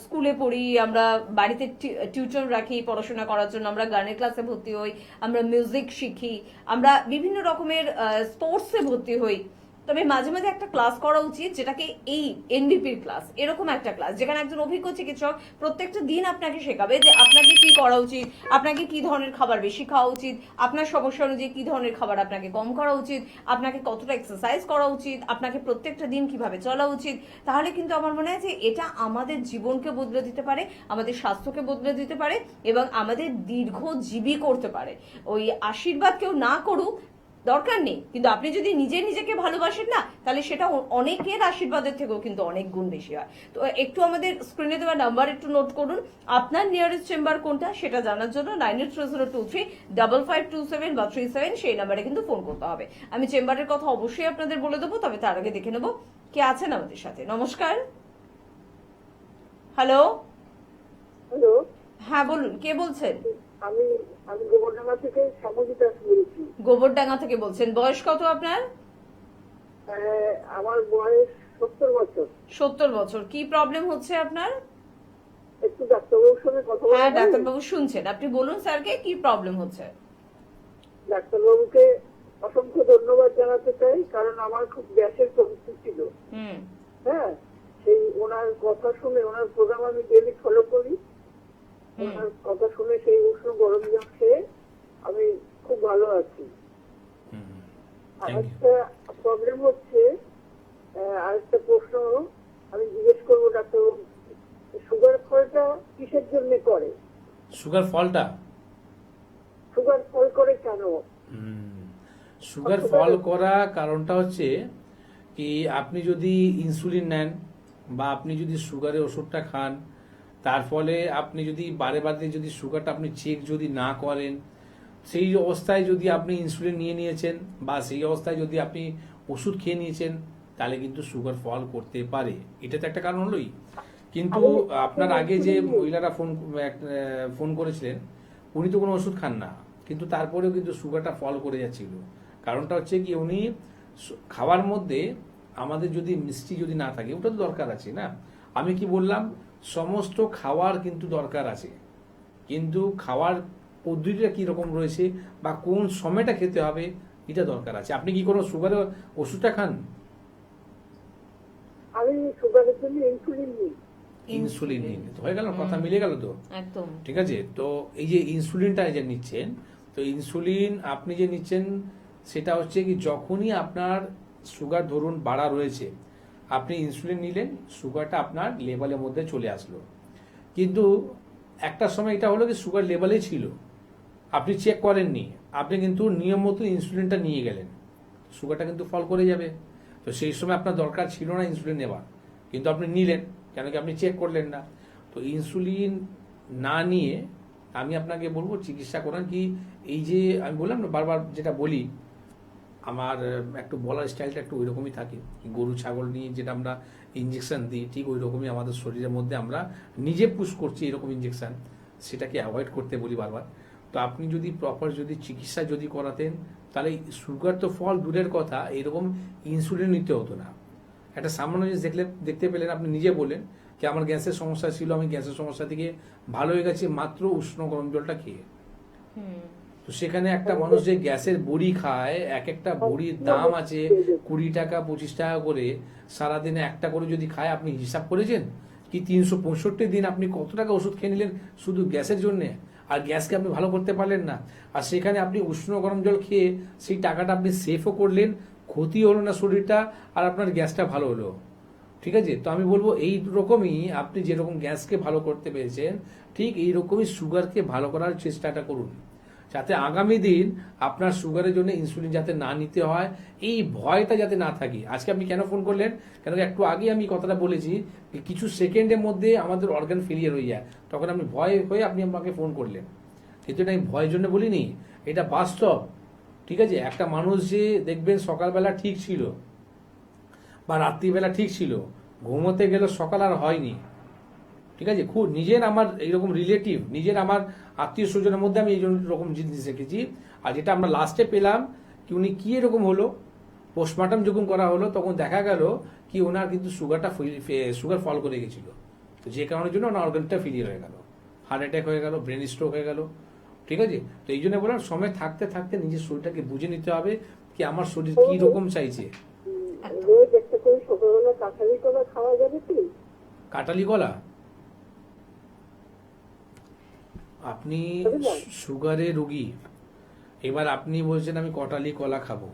স্কুলে পড়ি, আমরা বাড়িতে টিউটর রাখি পড়াশোনা করার জন্য, আমরা গানের ক্লাসে ভর্তি হই, আমরা মিউজিক শিখি, আমরা বিভিন্ন রকমের স্পোর্টসে ভর্তি হই। তবে মাঝে মাঝে একটা ক্লাস করা উচিত, যেটাকে এই এনবিপির ক্লাস, এরকম একটা ক্লাস যেখানে একজন অভিজ্ঞ চিকিৎসক প্রত্যেকটা দিন আপনাকে শেখাবে যে আপনাকে কি করা উচিত, আপনাকে কি ধরনের খাবার বেশি খাওয়া উচিত, আপনার সমস্যা অনুযায়ী কি ধরনের খাবার আপনাকে কম করা উচিত, আপনাকে কতটা এক্সারসাইজ করা উচিত, আপনাকে প্রত্যেকটা দিন কিভাবে চলা উচিত। তাহলে কিন্তু আমার মনে হয় যে এটা আমাদের জীবনকে বদলে দিতে পারে, আমাদের স্বাস্থ্যকে বদলে দিতে পারে এবং আমাদের দীর্ঘজীবী করতে পারে। ওই আশীর্বাদ কেউ না করুক, দরকার নেই। কিন্তু আপনি যদি নিজেকে ভালোবাসেন না, তাহলে সেটা অনেকের আশীর্বাদের থেকেও কিন্তু অনেক গুণ বেশি হয়। তো একটু আমাদের স্ক্রিনে দেওয়া নাম্বার একটু নোট করুন, আপনার নিয়ারেস্ট চেম্বার কোনটা সেটা জানার জন্য 9830235527 বা 37 সেই নাম্বারে কিন্তু ফোন করতে হবে। আমি চেম্বারের কথা অবশ্যই আপনাদের বলে দেবো, তবে তার আগে দেখে নেবো কে আছেন আমাদের সাথে। নমস্কার। হ্যালো। হ্যালো, হ্যাঁ বলুন, কে বলছেন? আমি আমি গোবরডাঙ্গা থেকে সমজিত বলছি। গোবরডাঙ্গা থেকে বলছেন। বয়স কত আপনার? আমার বয়স 70 বছর। 70 বছর। কি প্রবলেম হচ্ছে আপনার? একটু ডাক্তারবাবুর সঙ্গে কথা বলতে হ্যাঁ, পারি? ডাক্তারবাবু শুনছেন, আপনি বলুন স্যারকে কি প্রবলেম হচ্ছে। ডাক্তারবাবুকে অসংখ্য ধন্যবাদ জানাতে চাই, কারণ আমার খুব গ্যাসের সমস্যা ছিল। হুম। হ্যাঁ, সেই ওনার কথা শুনে, ওনার প্রোগ্রাম আমি ডেলি ফলো করি, ওনার কথা শুনে সেই উষ্ণ গরম জল খেয়ে আমি খুব ভালো আছি। আরেকটা প্রবলেম হচ্ছে, আরেকটা প্রশ্ন আমি জিজ্ঞেস করবো ডাক্তারবাবু, সুগার ফলটা কিসের জন্য করে? সুগার ফলটা সুগার ফল করে কেন? সুগার ফল করা কারণটা হচ্ছে কি, আপনি যদি ইনসুলিন নেন বা আপনি যদি সুগারের ওষুধটা খান, তার ফলে আপনি যদি বারে বারে যদি সুগারটা আপনি চেক যদি না করেন, সেই অবস্থায় যদি আপনি ইনসুলিন নিয়ে নিয়েছেন বা সেই অবস্থায় যদি আপনি ওষুধ খেয়ে নিয়েছেন, তাহলে কিন্তু সুগার ফল করতে পারে। এটা তো একটা কারণ হলোই। কিন্তু আপনার আগে যে মহিলারা ফোন করেছিলেন, উনি তো কোনো ওষুধ খান না, কিন্তু তারপরেও কিন্তু সুগারটা ফল করে যাচ্ছিল। কারণটা হচ্ছে কি, উনি খাওয়ার মধ্যে আমাদের যদি মিষ্টি যদি না থাকে, ওটা তো দরকার আছে না। আমি কি বললাম, সমস্ত খাওয়ার কিন্তু দরকার আছে, কিন্তু খাওয়ার পদ্ধতিটা কি রকম রয়েছে বা কোন সময়টা খেতে হবে এটা দরকার আছে। আপনি কি কোনো সুগারের ওষুধটা খান? আমি সুগারের জন্য ইনসুলিন নিই। ইনসুলিন নিন, তো হয়ে গেল, কথা মিলে গেল তো। একদম ঠিক আছে। তো এই যে ইনসুলিনটা যে নিচ্ছেন, তো ইনসুলিন আপনি যে নিচ্ছেন সেটা হচ্ছে কি, যখনই আপনার সুগার ধরুন বাড়া রয়েছে, আপনি ইনসুলিন নিলেন, সুগারটা আপনার লেভেলের মধ্যে চলে আসলো। কিন্তু একটা সময় এটা হলো কি, সুগার লেভেলে ছিল, আপনি চেক করেননি, আপনি কিন্তু নিয়ম মতো ইনসুলিনটা নিয়ে গেলেন, সুগারটা কিন্তু ফল করে যাবে। তো সেই সময় আপনার দরকার ছিল না ইনসুলিন নেওয়ার, কিন্তু আপনি নিলেন, কেন কি আপনি চেক করলেন না। তো ইনসুলিন না নিয়ে আমি আপনাকে বলবো চিকিৎসা করান। কি এই যে আমি বললাম না বারবার যেটা বলি, আমার একটু বলার স্টাইলটা একটু ওই রকমই থাকে। গরু ছাগল নিয়ে যেটা আমরা ইঞ্জেকশন দিই, ঠিক ওই রকমই আমাদের শরীরের মধ্যে আমরা নিজে পুশ করছি এরকম ইঞ্জেকশন, সেটাকে অ্যাভয়েড করতে বলি বারবার। তো আপনি যদি প্রপার যদি চিকিৎসা যদি করাতেন, তাহলে সুগার তো ফল দূরের কথা, এরকম ইনসুলিন নিতে হতো না। একটা সামান্য জিনিস দেখতে পেলেন, আপনি নিজে বললেন কি আমার গ্যাসের সমস্যা ছিল, আমি গ্যাসের সমস্যা থেকে ভালো হয়ে গেছি মাত্র উষ্ণ গরম জলটা খেয়ে। তো সেখানে একটা মানুষ যে গ্যাসের বড়ি খায়, এক একটা বড়ির দাম আছে 20 টাকা 25 টাকা করে, সারাদিনে একটা করে যদি খায়, আপনি হিসাব করেছেন কি 365 দিন আপনি কত টাকা ওষুধ খেয়ে নিলেন শুধু গ্যাসের জন্য, আর গ্যাসকে আপনি ভালো করতে পারলেন না। আর সেখানে আপনি উষ্ণ গরম জল খেয়ে সেই টাকাটা আপনি সেভও করলেন, ক্ষতি হলো না শরীরটা, আর আপনার গ্যাসটা ভালো হলো। ঠিক আছে। তো আমি বলবো এই রকমই আপনি যেরকম গ্যাসকে ভালো করতে পেরেছেন, ঠিক এই রকমই সুগারকে ভালো করার চেষ্টাটা করুন, যাতে আগামী দিন আপনার সুগারের জন্য ইনসুলিন যাতে না নিতে হয়, এই ভয়টা যাতে না থাকে। আজকে আপনি কেন ফোন করলেন, কেন একটু আগে আমি কথাটা বলেছি, কিছু সেকেন্ডের মধ্যে আমাদের অর্গান ফেলিয়ার হয়ে যায়, তখন আপনি ভয় হয়ে আপনি আমাকে ফোন করলেন। কিন্তু এটা আমি ভয়ের জন্য বলিনি, এটা বাস্তব। ঠিক আছে। একটা মানুষ যে দেখবেন সকালবেলা ঠিক ছিল বা রাত্রিবেলা ঠিক ছিল, ঘুমোতে গেলে সকাল আর হয়নি। ঠিক আছে। খুব নিজের আমার এইরকম রিলেটিভ, নিজের আমার আত্মীয় স্বজনের মধ্যে আমি এই রকম জিনিস দেখেছি। আর যেটা আমরা লাস্টে পেলাম কি, উনি কি এরকম হলো, পোস্টমর্টম যখন করা হলো তখন দেখা গেল কি ওনার কিন্তু সুগার ফল করে গেছিল। তো যে কারণের জন্য ওনার অর্গানটা ফেলিয়ার হয়ে গেল, হার্ট অ্যাটাক হয়ে গেল, ব্রেন স্ট্রোক হয়ে গেল। ঠিক আছে। তো এই জন্য বললাম, সময় থাকতে থাকতে নিজের শরীরটাকে বুঝে নিতে হবে কি আমার শরীর কি রকম চাইছে। রোজ একটা করে সকালবেলা কাঁঠালি কলা খাওয়া যাবে কি? কাঁঠালি কলা, আপনি সুগারের রোগী, এবার আপনি বলছেন আমি কাঁঠালি কলা খাবো,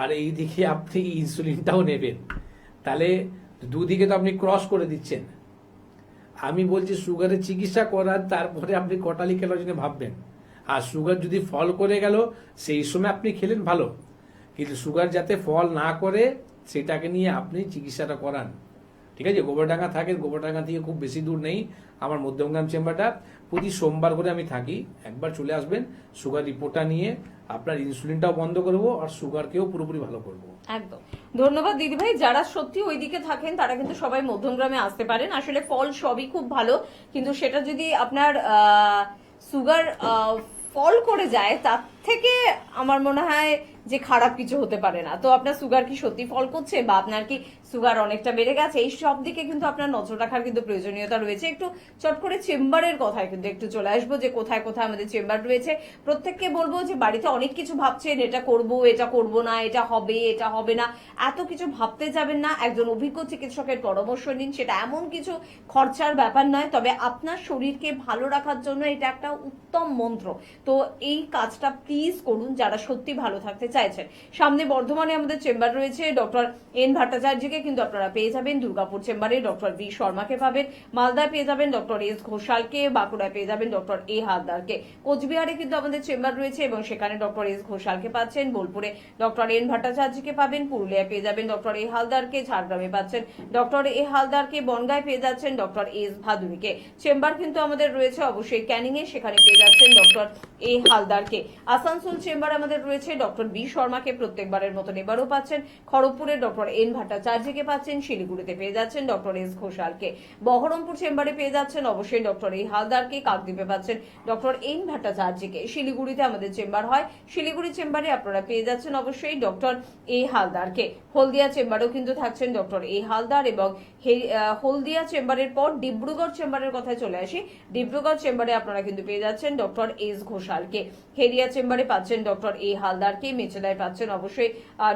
আর এই দিকে আপনি ইনসুলিনটাও নেবেন, তাহলে দুদিকে তো আপনি ক্রস করে দিচ্ছেন। আমি বলছি সুগারের চিকিৎসা করার, তারপরে আপনি কাঁঠালি খেলার জন্য ভাববেন। আর সুগার যদি ফল করে গেল সেই সময় আপনি খেলেন ভালো, কিন্তু সুগার যাতে ফল না করে সেটাকে নিয়ে আপনি চিকিৎসাটা করান। ঠিক আছে, গোবরডাঙ্গা থাকে, গোবরডাঙ্গা থেকে খুব বেশি দূর নেই আমার মধ্যমগ্রাম চেম্বারটা। প্রতি সোমবার করে আমি থাকি, একবার চলে আসবেন, সুগার রিপোর্টটা নিয়ে আপনার ইনসুলিনটাও বন্ধ করবো আর সুগারকেও পুরোপুরি ভালো করবো। একদম ধন্যবাদ দিদিভাই। যারা সত্যি ওইদিকে থাকেন তারা কিন্তু সবাই মধ্যমগ্রামে আসতে পারেন। আসলে ফল সবই খুব ভালো, কিন্তু সেটা যদি আপনার সুগার ফল করে যায় তার থেকে আমার মনে হয় যে খারাপ কিছু হতে পারে না। তো আপনার সুগার কি সত্যি ফল করছে বা আপনার কি সুগার অনেকটা বেড়ে গেছে, এই সব দিকে কিন্তু আপনার নজর রাখার কিন্তু প্রয়োজনীয়তা রয়েছে। একটু চট করে চেম্বারের কথায় কিন্তু একটু চলে আসবো যে কোথায় কোথায় আমাদের চেম্বার রয়েছে। প্রত্যেককে বলবো যে বাড়িতে অনেক কিছু ভাবছেন, এটা করব এটা করব না, এটা হবে এটা হবে না, এত কিছু ভাবতে যাবেন না। একজন অভিজ্ঞ চিকিৎসকের পরামর্শ নিন, সেটা এমন কিছু খরচার ব্যাপার নয়, তবে আপনার শরীরকে ভালো রাখার জন্য এটা একটা উত্তম মন্ত্র। তো এই কাজটা প্লিজ করুন যারা সত্যি ভালো থাকতে চাইছেন। সামনে বর্ধমানে আমাদের চেম্বার রয়েছে, ডক্টর এন ভট্টাচার্যকে কিন্তু আপনারা পেয়ে যাবেন। দুর্গাপুর চেম্বারে ডক্টর বি শর্মাকে পাবেন, মালদায় পেয়ে যাবেন ডক্টর এস ঘোষালকে, বাঁকুড়ায় পেয়ে যাবেন ডক্টর এ হালদারকে, কোচবিহারে কিন্তু আমাদের চেম্বার রয়েছে এবং সেখানে ডক্টর এস ঘোষালকে পাচ্ছেন, বোলপুরে ডক্টর এন ভট্টাচার্যকে পাবেন, পুরুলিয়ায় পেয়ে যাবেন ডক্টর এ হালদারকে, ঝাড়গ্রামে পাচ্ছেন ডক্টর এ হালদারকে, বনগাঁয় পেয়ে যাচ্ছেন ডক্টর এস ভাদুরীকে। চেম্বার কিন্তু আমাদের রয়েছে অবশ্যই ক্যানিং এ, সেখানে পেয়ে যাচ্ছেন ডক্টর এ হালদারকে। আসানসোল চেম্বার আমাদের রয়েছে ডক্টর বি শর্মাকে, প্রত্যেকবারের মতন এবারও পাচ্ছেন। খড়গপুরে ডক্টর এন ভট্টাচার্যকে পাচ্ছেন, শিলিগুড়িতে পেয়ে যাচ্ছেন ডক্টর এস ঘোষালকে, বহরমপুর চেম্বারে পেয়ে যাচ্ছেন অবশ্যই ডক্টর এ হালদারকে, কাকদ্বীপে পাচ্ছেন ডক্টর এন ভট্টাচার্যকে, শিলিগুড়িতে আমাদের চেম্বার হয়, শিলিগুড়ি চেম্বারে আপনারা পেয়ে যাচ্ছেন অবশ্যই ডক্টর এ হালদারকে। হলদিয়া চেম্বারেও কিন্তু থাকছেন ডক্টর এ হালদার এবং হলদিয়া চেম্বারের পর ডিব্রুগড় চেম্বারের কথায় চলে আসি, ডিব্রুগড় চেম্বারে আপনারা কিন্তু পেয়ে যাচ্ছেন ডক্টর এস ঘোষালকে, হেরিয়া চেম্বারে পাচ্ছেন ডক্টর এ হালদারকে, মেচেদায় পাচ্ছেন অবশ্যই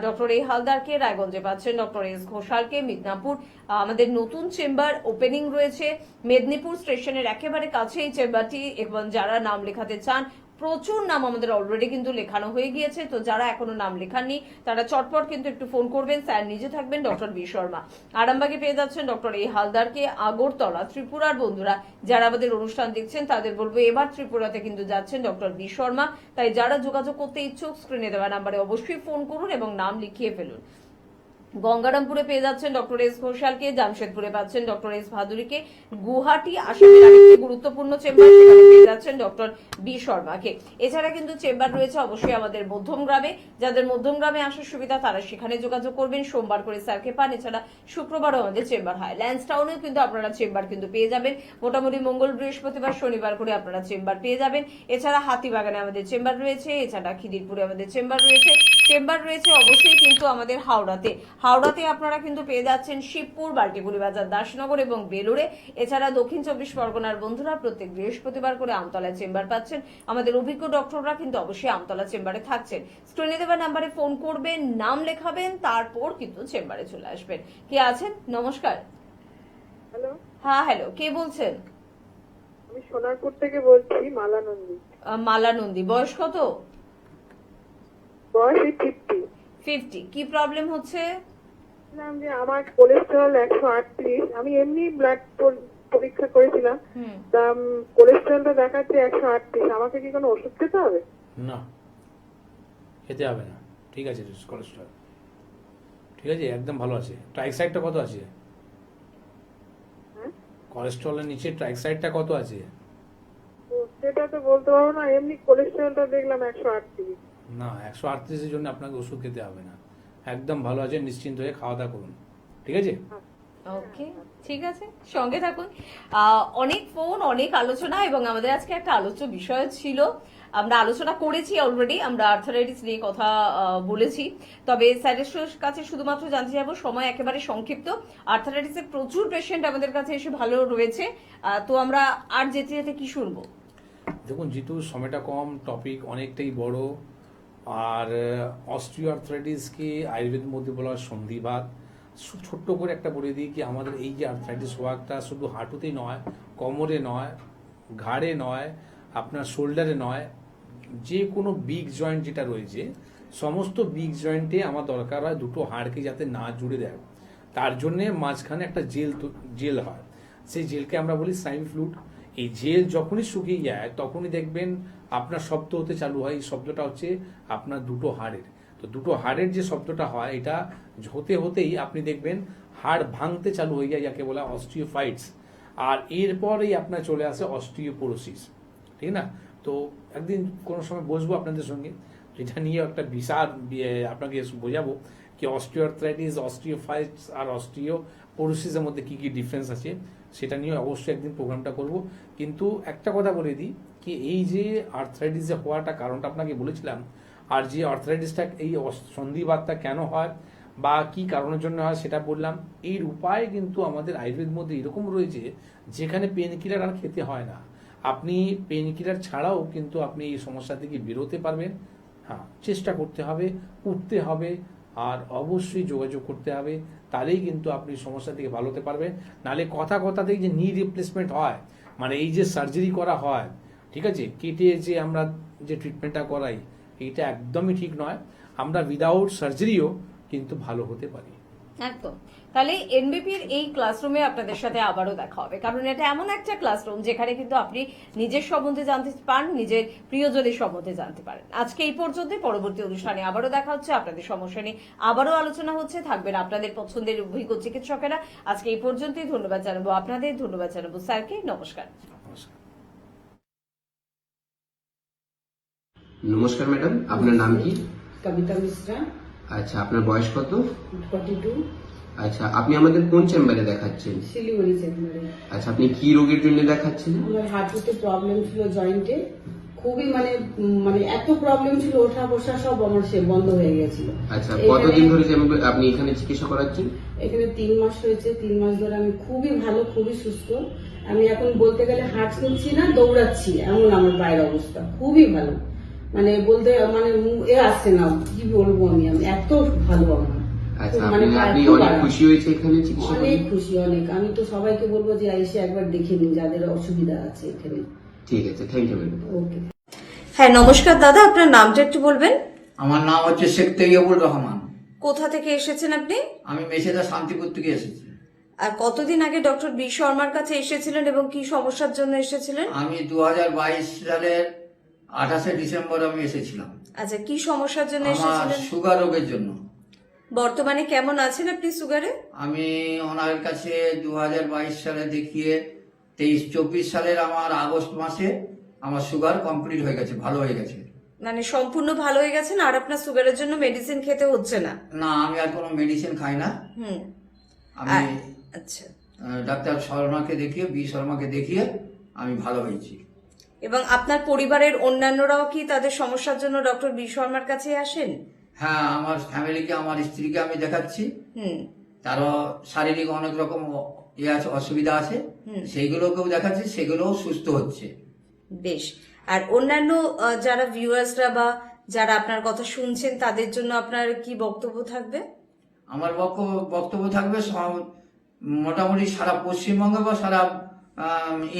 ডক্টর এ হালদারকে, রায়গঞ্জে পাচ্ছেন ডক্টর এস ঘোষালকে, মিদনাপুর আমাদের নতুন চেম্বার ওপেনিং রয়েছে, মেদিনীপুর স্টেশনের একেবারে কাছে এই চেম্বারটি, এবং যারা নাম লেখাতে চান প্রচুর নাম আমাদের অলরেডি কিন্তু লেখানো হয়ে গিয়েছে, তো যারা এখনো নাম লেখাননি তারা চটপট কিন্তু একটু ফোন করবেন। স্যার নিজে থাকবেন ডক্টর বি শর্মা। আরামবাগে পেয়ে যাচ্ছেন ডক্টর এ হালদারকে, আগরতলা ত্রিপুরার বন্ধুরা যারা আমাদের অনুষ্ঠান দেখছেন তাদের বলবো এবার ত্রিপুরাতে কিন্তু যাচ্ছেন ডক্টর বি শর্মা। তাই যারা যোগাযোগ করতে ইচ্ছুক স্ক্রিনে দেওয়া নাম্বারে অবশ্যই ফোন করুন এবং নাম লিখিয়ে ফেলুন। গঙ্গারামপুরে পেয়ে যাচ্ছেন ডক্টর এস ঘোষালকে, জামশেদপুরে পাচ্ছেন ডক্টর এস ভাদুরীকে, গুয়াহাটি আসামের আরেকটি গুরুত্বপূর্ণ চেম্বার, সেখানে পেয়ে যাচ্ছেন ডক্টর বি শর্মাকে। এছাড়া কিন্তু চেম্বার রয়েছে অবশ্যই আমাদের মধ্যমগ্রামে, যাদের মধ্যমগ্রামে আসার সুবিধা তারা সেখানে যোগাযোগ করবেন। সোমবার করে স্যারকে পান, এছাড়া শুক্রবারও আমাদের চেম্বার হয়। ল্যান্সটাউনেও কিন্তু আপনারা চেম্বার কিন্তু পেয়ে যাবেন, মোটামুটি মঙ্গল বৃহস্পতিবার শনিবার করে আপনারা চেম্বার পেয়ে যাবেন। এছাড়া হাতিবাগানে আমাদের চেম্বার রয়েছে, এছাড়া খিদিরপুরে আমাদের চেম্বার রয়েছে, চেম্বার রয়েছে অবশ্যই কিন্তু আমাদের হাওড়াতে আপনারা কিন্তু পেয়ে যাচ্ছেন শিবপুর, বাল্টিপুরি বাজার, দাসনগর এবং বেলুড়ে। এছাড়া দক্ষিণ 24 পরগনার বন্ধুরা প্রত্যেক বৃহস্পতিবার করে আমতলা চেম্বার পাচ্ছেন। আমাদের অভিজ্ঞ ডক্টররা কিন্তু অবশ্যই আমতলা চেম্বারে থাকছেন। স্ক্রিনে দেওয়া নাম্বারে ফোন করবেন, নাম লেখাবেন, তারপর কিন্তু চেম্বারে চলে আসবেন। কে আছেন? নমস্কার। হ্যালো, হ্যাঁ হ্যালো, কে বলছেন? আমি সোনারপুর থেকে বলছি, মালা নন্দী। মালা নন্দী। বয়স কত? বয়স 50। কি প্রবলেম হচ্ছে? যে আমার কোলেস্টেরল 138। আমি এমনি ব্লাড পরীক্ষা করেছিলাম, তা কোলেস্টেরলটা দেখাচ্ছে 138। আমাকে কি কোনো ওষুধ খেতে হবে? না, খেতে হবে না, ঠিক আছে। কোলেস্ট্রল ঠিক আছে, একদম ভালো আছে। ট্রাইসাইডটা কত আছে? কোলেস্ট্রলের নিচে ট্রাইসাইডটা কত আছে? সেটা তো বলতে পারবো না, এমনি কোলেস্টেরলটা দেখলাম 138। না, 138-এর জন্য আপনাকে ওষুধ খেতে হবে না, একদম ভালো আছে, নিশ্চিন্ত হয়ে খাওয়া দাওয়া করুন, ঠিক আছে? ওকে, ঠিক আছে, সঙ্গে থাকুন। অনেক ফোন, অনেক আলোচনা, এবং আমাদের আজকে একটা আলোচ্য বিষয় ছিল, আমরা আলোচনা করেছি অলরেডি, আমরা আর্থারাইটিস নিয়ে কথা বলেছি। তবে স্যারের কাছে শুধুমাত্র জানতে যাবো, সময় একেবারে সংক্ষিপ্ত। আর্থারাইটিসের প্রচুর পেশেন্ট আমাদের কাছে এসে ভালো রয়েছে, তো আমরা আর যেতে যেতে কি শুনবো? দেখুন, যেহেতু সময়টা কম, টপিক অনেকটাই বড়, আর অস্টিও আর্থ্রাইটিসকে আয়ুর্বেদের মধ্যে বলা হয় সন্ধিবাত। ছোট্ট করে একটা বলে দিই কি, আমাদের এই যে আর্থ্রাইটিস ওয়ার্কটা শুধু হাঁটুতেই নয়, কোমরে নয়, ঘাড়ে নয়, আপনার শোল্ডারে নয়, যে কোনো বিগ জয়েন্ট যেটা রয়েছে সমস্ত বিগ জয়েন্টে আমার দরকার হয় দুটো হাড়কে যাতে না জুড়ে দেয়, তার জন্যে মাঝখানে একটা জেল হয়, সেই জেলকে আমরা বলি সাইন ফ্লুইড। এই জেল যখনই শুকিয়ে যায় তখনই দেখবেন আপনার শব্দ হতে চালু হয়। এই শব্দটা হচ্ছে আপনার দুটো হাড়ের। তো দুটো হাড়ের যে শব্দটা হয় এটা হতে হতেই আপনি দেখবেন হাড় ভাঙতে চালু হয়ে যায়, যাকে বলা অস্টিওফাইটস। আর এরপরেই আপনার চলে আসে অস্টিওপোরোসিস, ঠিক না? তো একদিন কোনো সময় বসবো আপনাদের সঙ্গে, এটা নিয়ে একটা বিশাল আপনাকে বোঝাবো কি অস্টিওআর্থ্রাইটিস, অস্টিওফাইটস আর অস্টিওপোরোসিসের মধ্যে কি কি ডিফারেন্স আছে, সেটা নিয়ে অবশ্যই একদিন প্রোগ্রামটা করব। কিন্তু একটা কথা বলে দিই কি এই যে আর্থ্রাইটিস যে হওয়াটা কারণটা আপনাকে বলেছিলাম, আর যে আর্থ্রাইটিসটা এই সন্ধিবাতটা কেন হয় বা কি কারণের জন্য হয় সেটা বললাম। এর উপায় কিন্তু আমাদের আয়ুর্বেদ মধ্যে এরকম রয়েছে যেখানে পেন কিলার আর খেতে হয় না। আপনি পেন কিলার ছাড়াও কিন্তু আপনি এই সমস্যা থেকে বেরোতে পারবেন। হ্যাঁ, চেষ্টা করতে হবে, উঠতে হবে আর অবশ্যই যোগাযোগ করতে হবে, তাহলেই কিন্তু আপনি সমস্যা থেকে ভালো হতে পারবেন। নাহলে কথাতেই যে নি রিপ্লেসমেন্ট হয়, মানে এই যে সার্জারি করা হয়, ঠিক আছে, কেটে যে আমরা যে ট্রিটমেন্টটা করাই, এইটা একদমই ঠিক নয়। আমরা উইদাউট সার্জারিও কিন্তু ভালো হতে পারি। একদম। তাহলে এনবিপির এই ক্লাসরুমে আপনাদের সাথে আবারও দেখা হবে, কারণ এটা এমন একটা ক্লাসরুম যেখানে কিন্তু আপনি নিজের সম্বন্ধে জানতে পারেন, নিজের প্রিয়জনের সম্বন্ধে জানতে পারেন। আজকে এই পর্যন্ত, পরবর্তী অনুষ্ঠানে আবারও দেখা হচ্ছে, আপনাদের সমস্যা নিয়ে আবারও আলোচনা হচ্ছে, থাকবেন আপনাদের পছন্দের অভিজ্ঞ চিকিৎসকেরা। আজকে এই পর্যন্তই। ধন্যবাদ জানাবো আপনাদের, ধন্যবাদ জানাবো স্যারকে। নমস্কার। নমস্কার ম্যাডাম, আপনার নাম কি? কবিতা মিশ্রা। আচ্ছা, আপনার বয়স কত? 42। আচ্ছা, আপনি আমাদের কোন চেম্বারে দেখাচ্ছেন? শিলিগুড়ি চেম্বারে। আচ্ছা, আপনি কি রোগের জন্য দেখাচ্ছেন? আমার হাঁটুতে প্রবলেম ছিল, জয়েন্টে খুবই মানে এত প্রবলেম ছিল, ওঠা বসা সব আমার সে বন্ধ হয়ে গেছিল। আচ্ছা, কতদিন ধরে আপনি এখানে চিকিৎসা করাচ্ছেন? এখানে 3 মাস হয়েছে। 3 মাস ধরে আমি খুবই ভালো, খুবই সুস্থ। আমি এখন বলতে গেলে হাঁটছি না, দৌড়াচ্ছি, এমন আমার বাইরের অবস্থা খুবই ভালো। মানে বলতে আসছে না, কি বলবো আমি এত ভালো আমার। আচ্ছা, আপনি অনেক খুশি হয়েছে এখানে চিকিৎসা করে? অনেক খুশি, অনেক। আমি তো সবাইকে বলবো যে এসে একবার দেখে নিন যাদের অসুবিধা আছে এখানে। ঠিক আছে, থ্যাংক ইউ ম্যাডাম। ওকে। হ্যাঁ, নমস্কার দাদা, আপনার নামটা একটু বলবেন? আমার নাম হচ্ছে শেখ তৈয়বুর রহমান। কোথা থেকে এসেছেন আপনি? আমি মেছেদা শান্তিপুর থেকে এসেছি। আর কতদিন আগে ডক্টর বি শর্মার কাছে এসেছিলেন এবং কি সমস্যার জন্য এসেছিলেন? আমি 2022 সালের 28 ডিসেম্বর আমি এসেছিলাম। আচ্ছা, কি সমস্যার জন্য আমার এসেছিলেন? সুগার রোগের জন্য। বর্তমানে কেমন আছেন আপনি সুগারে? আমি ওনার কাছে 2022 সালে দেখিয়ে 23-24 সালের আমার আগস্ট মাসে আমার সুগার কমপ্লিট হয়ে গেছে, ভালো হয়ে গেছে। মানে সম্পূর্ণ ভালো হয়ে গেছেন আর আপনার সুগারের জন্য মেডিসিন খেতে হচ্ছে না? না, আমি আর কোনো মেডিসিন খাই না। আমি আচ্ছা, ডাক্তার শর্মাকে দেখিয়ে, বি শর্মাকে দেখিয়ে আমি ভালো হয়েছি। এবং আপনার পরিবারের অন্যান্যরাও কি তাদের সমস্যার জন্য ডক্টর বি শর্মার কাছে আসেন? হ্যাঁ, আমার ফ্যামিলিকে, আমার স্ত্রীকে আমি দেখাচ্ছি। তারও শারীরিক অনেক রকম অসুবিধা আছে, সেইগুলোকেও দেখাচ্ছি, সেগুলোও সুস্থ হচ্ছে। বেশ। আর অন্যান্য যারা ভিউয়ার্সরা বা যারা আপনার কথা শুনছেন তাদের জন্য আপনার কি বক্তব্য থাকবে? আমার বক্তব্য থাকবে মোটামুটি সারা পশ্চিমবঙ্গ বা সারা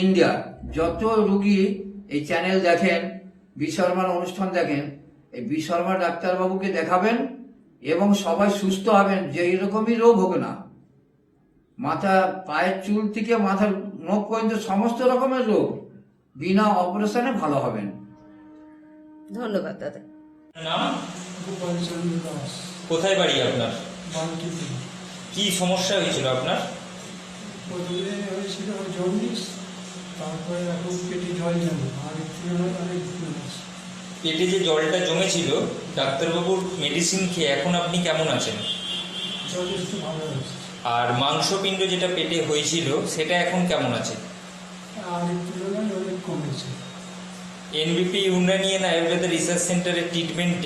ইন্ডিয়া যত রুগী এই চ্যানেল দেখেন, বি শর্মার অনুষ্ঠান দেখেন, এই বি শর্মা ডাক্তারবাবুকে দেখাবেন এবং সবাই সুস্থ হবেন। যে এরকমই রোগ হোক না, মাথা পায়ের চুল থেকে মাথার নখ পর্যন্ত সমস্ত রকমের রোগ বিনা অপারেশনে ভালো হবেন। ধন্যবাদ দাদা। নাম? কোথায় বাড়ি আপনার? কি সমস্যা হয়েছিল আপনার? প্রথমে হয়েছিল জন্ডিস, তারপরে এখন পেটে জল জমে, আর পেটে যে জলটা জমেছিল, ডাক্তারবাবুর মেডিসিন খেয়ে এখন আপনি কেমন আছেন? যথেষ্ট ভালো হয়েছে। আর মাংসপিণ্ড যেটা পেটে হয়েছিল সেটা এখন কেমন আছে? আগের তুলনায় অনেক কমেছে। এনবিপি ইউনানিয়ান আয়ুর্বেদ রিসার্চ সেন্টারের ট্রিটমেন্ট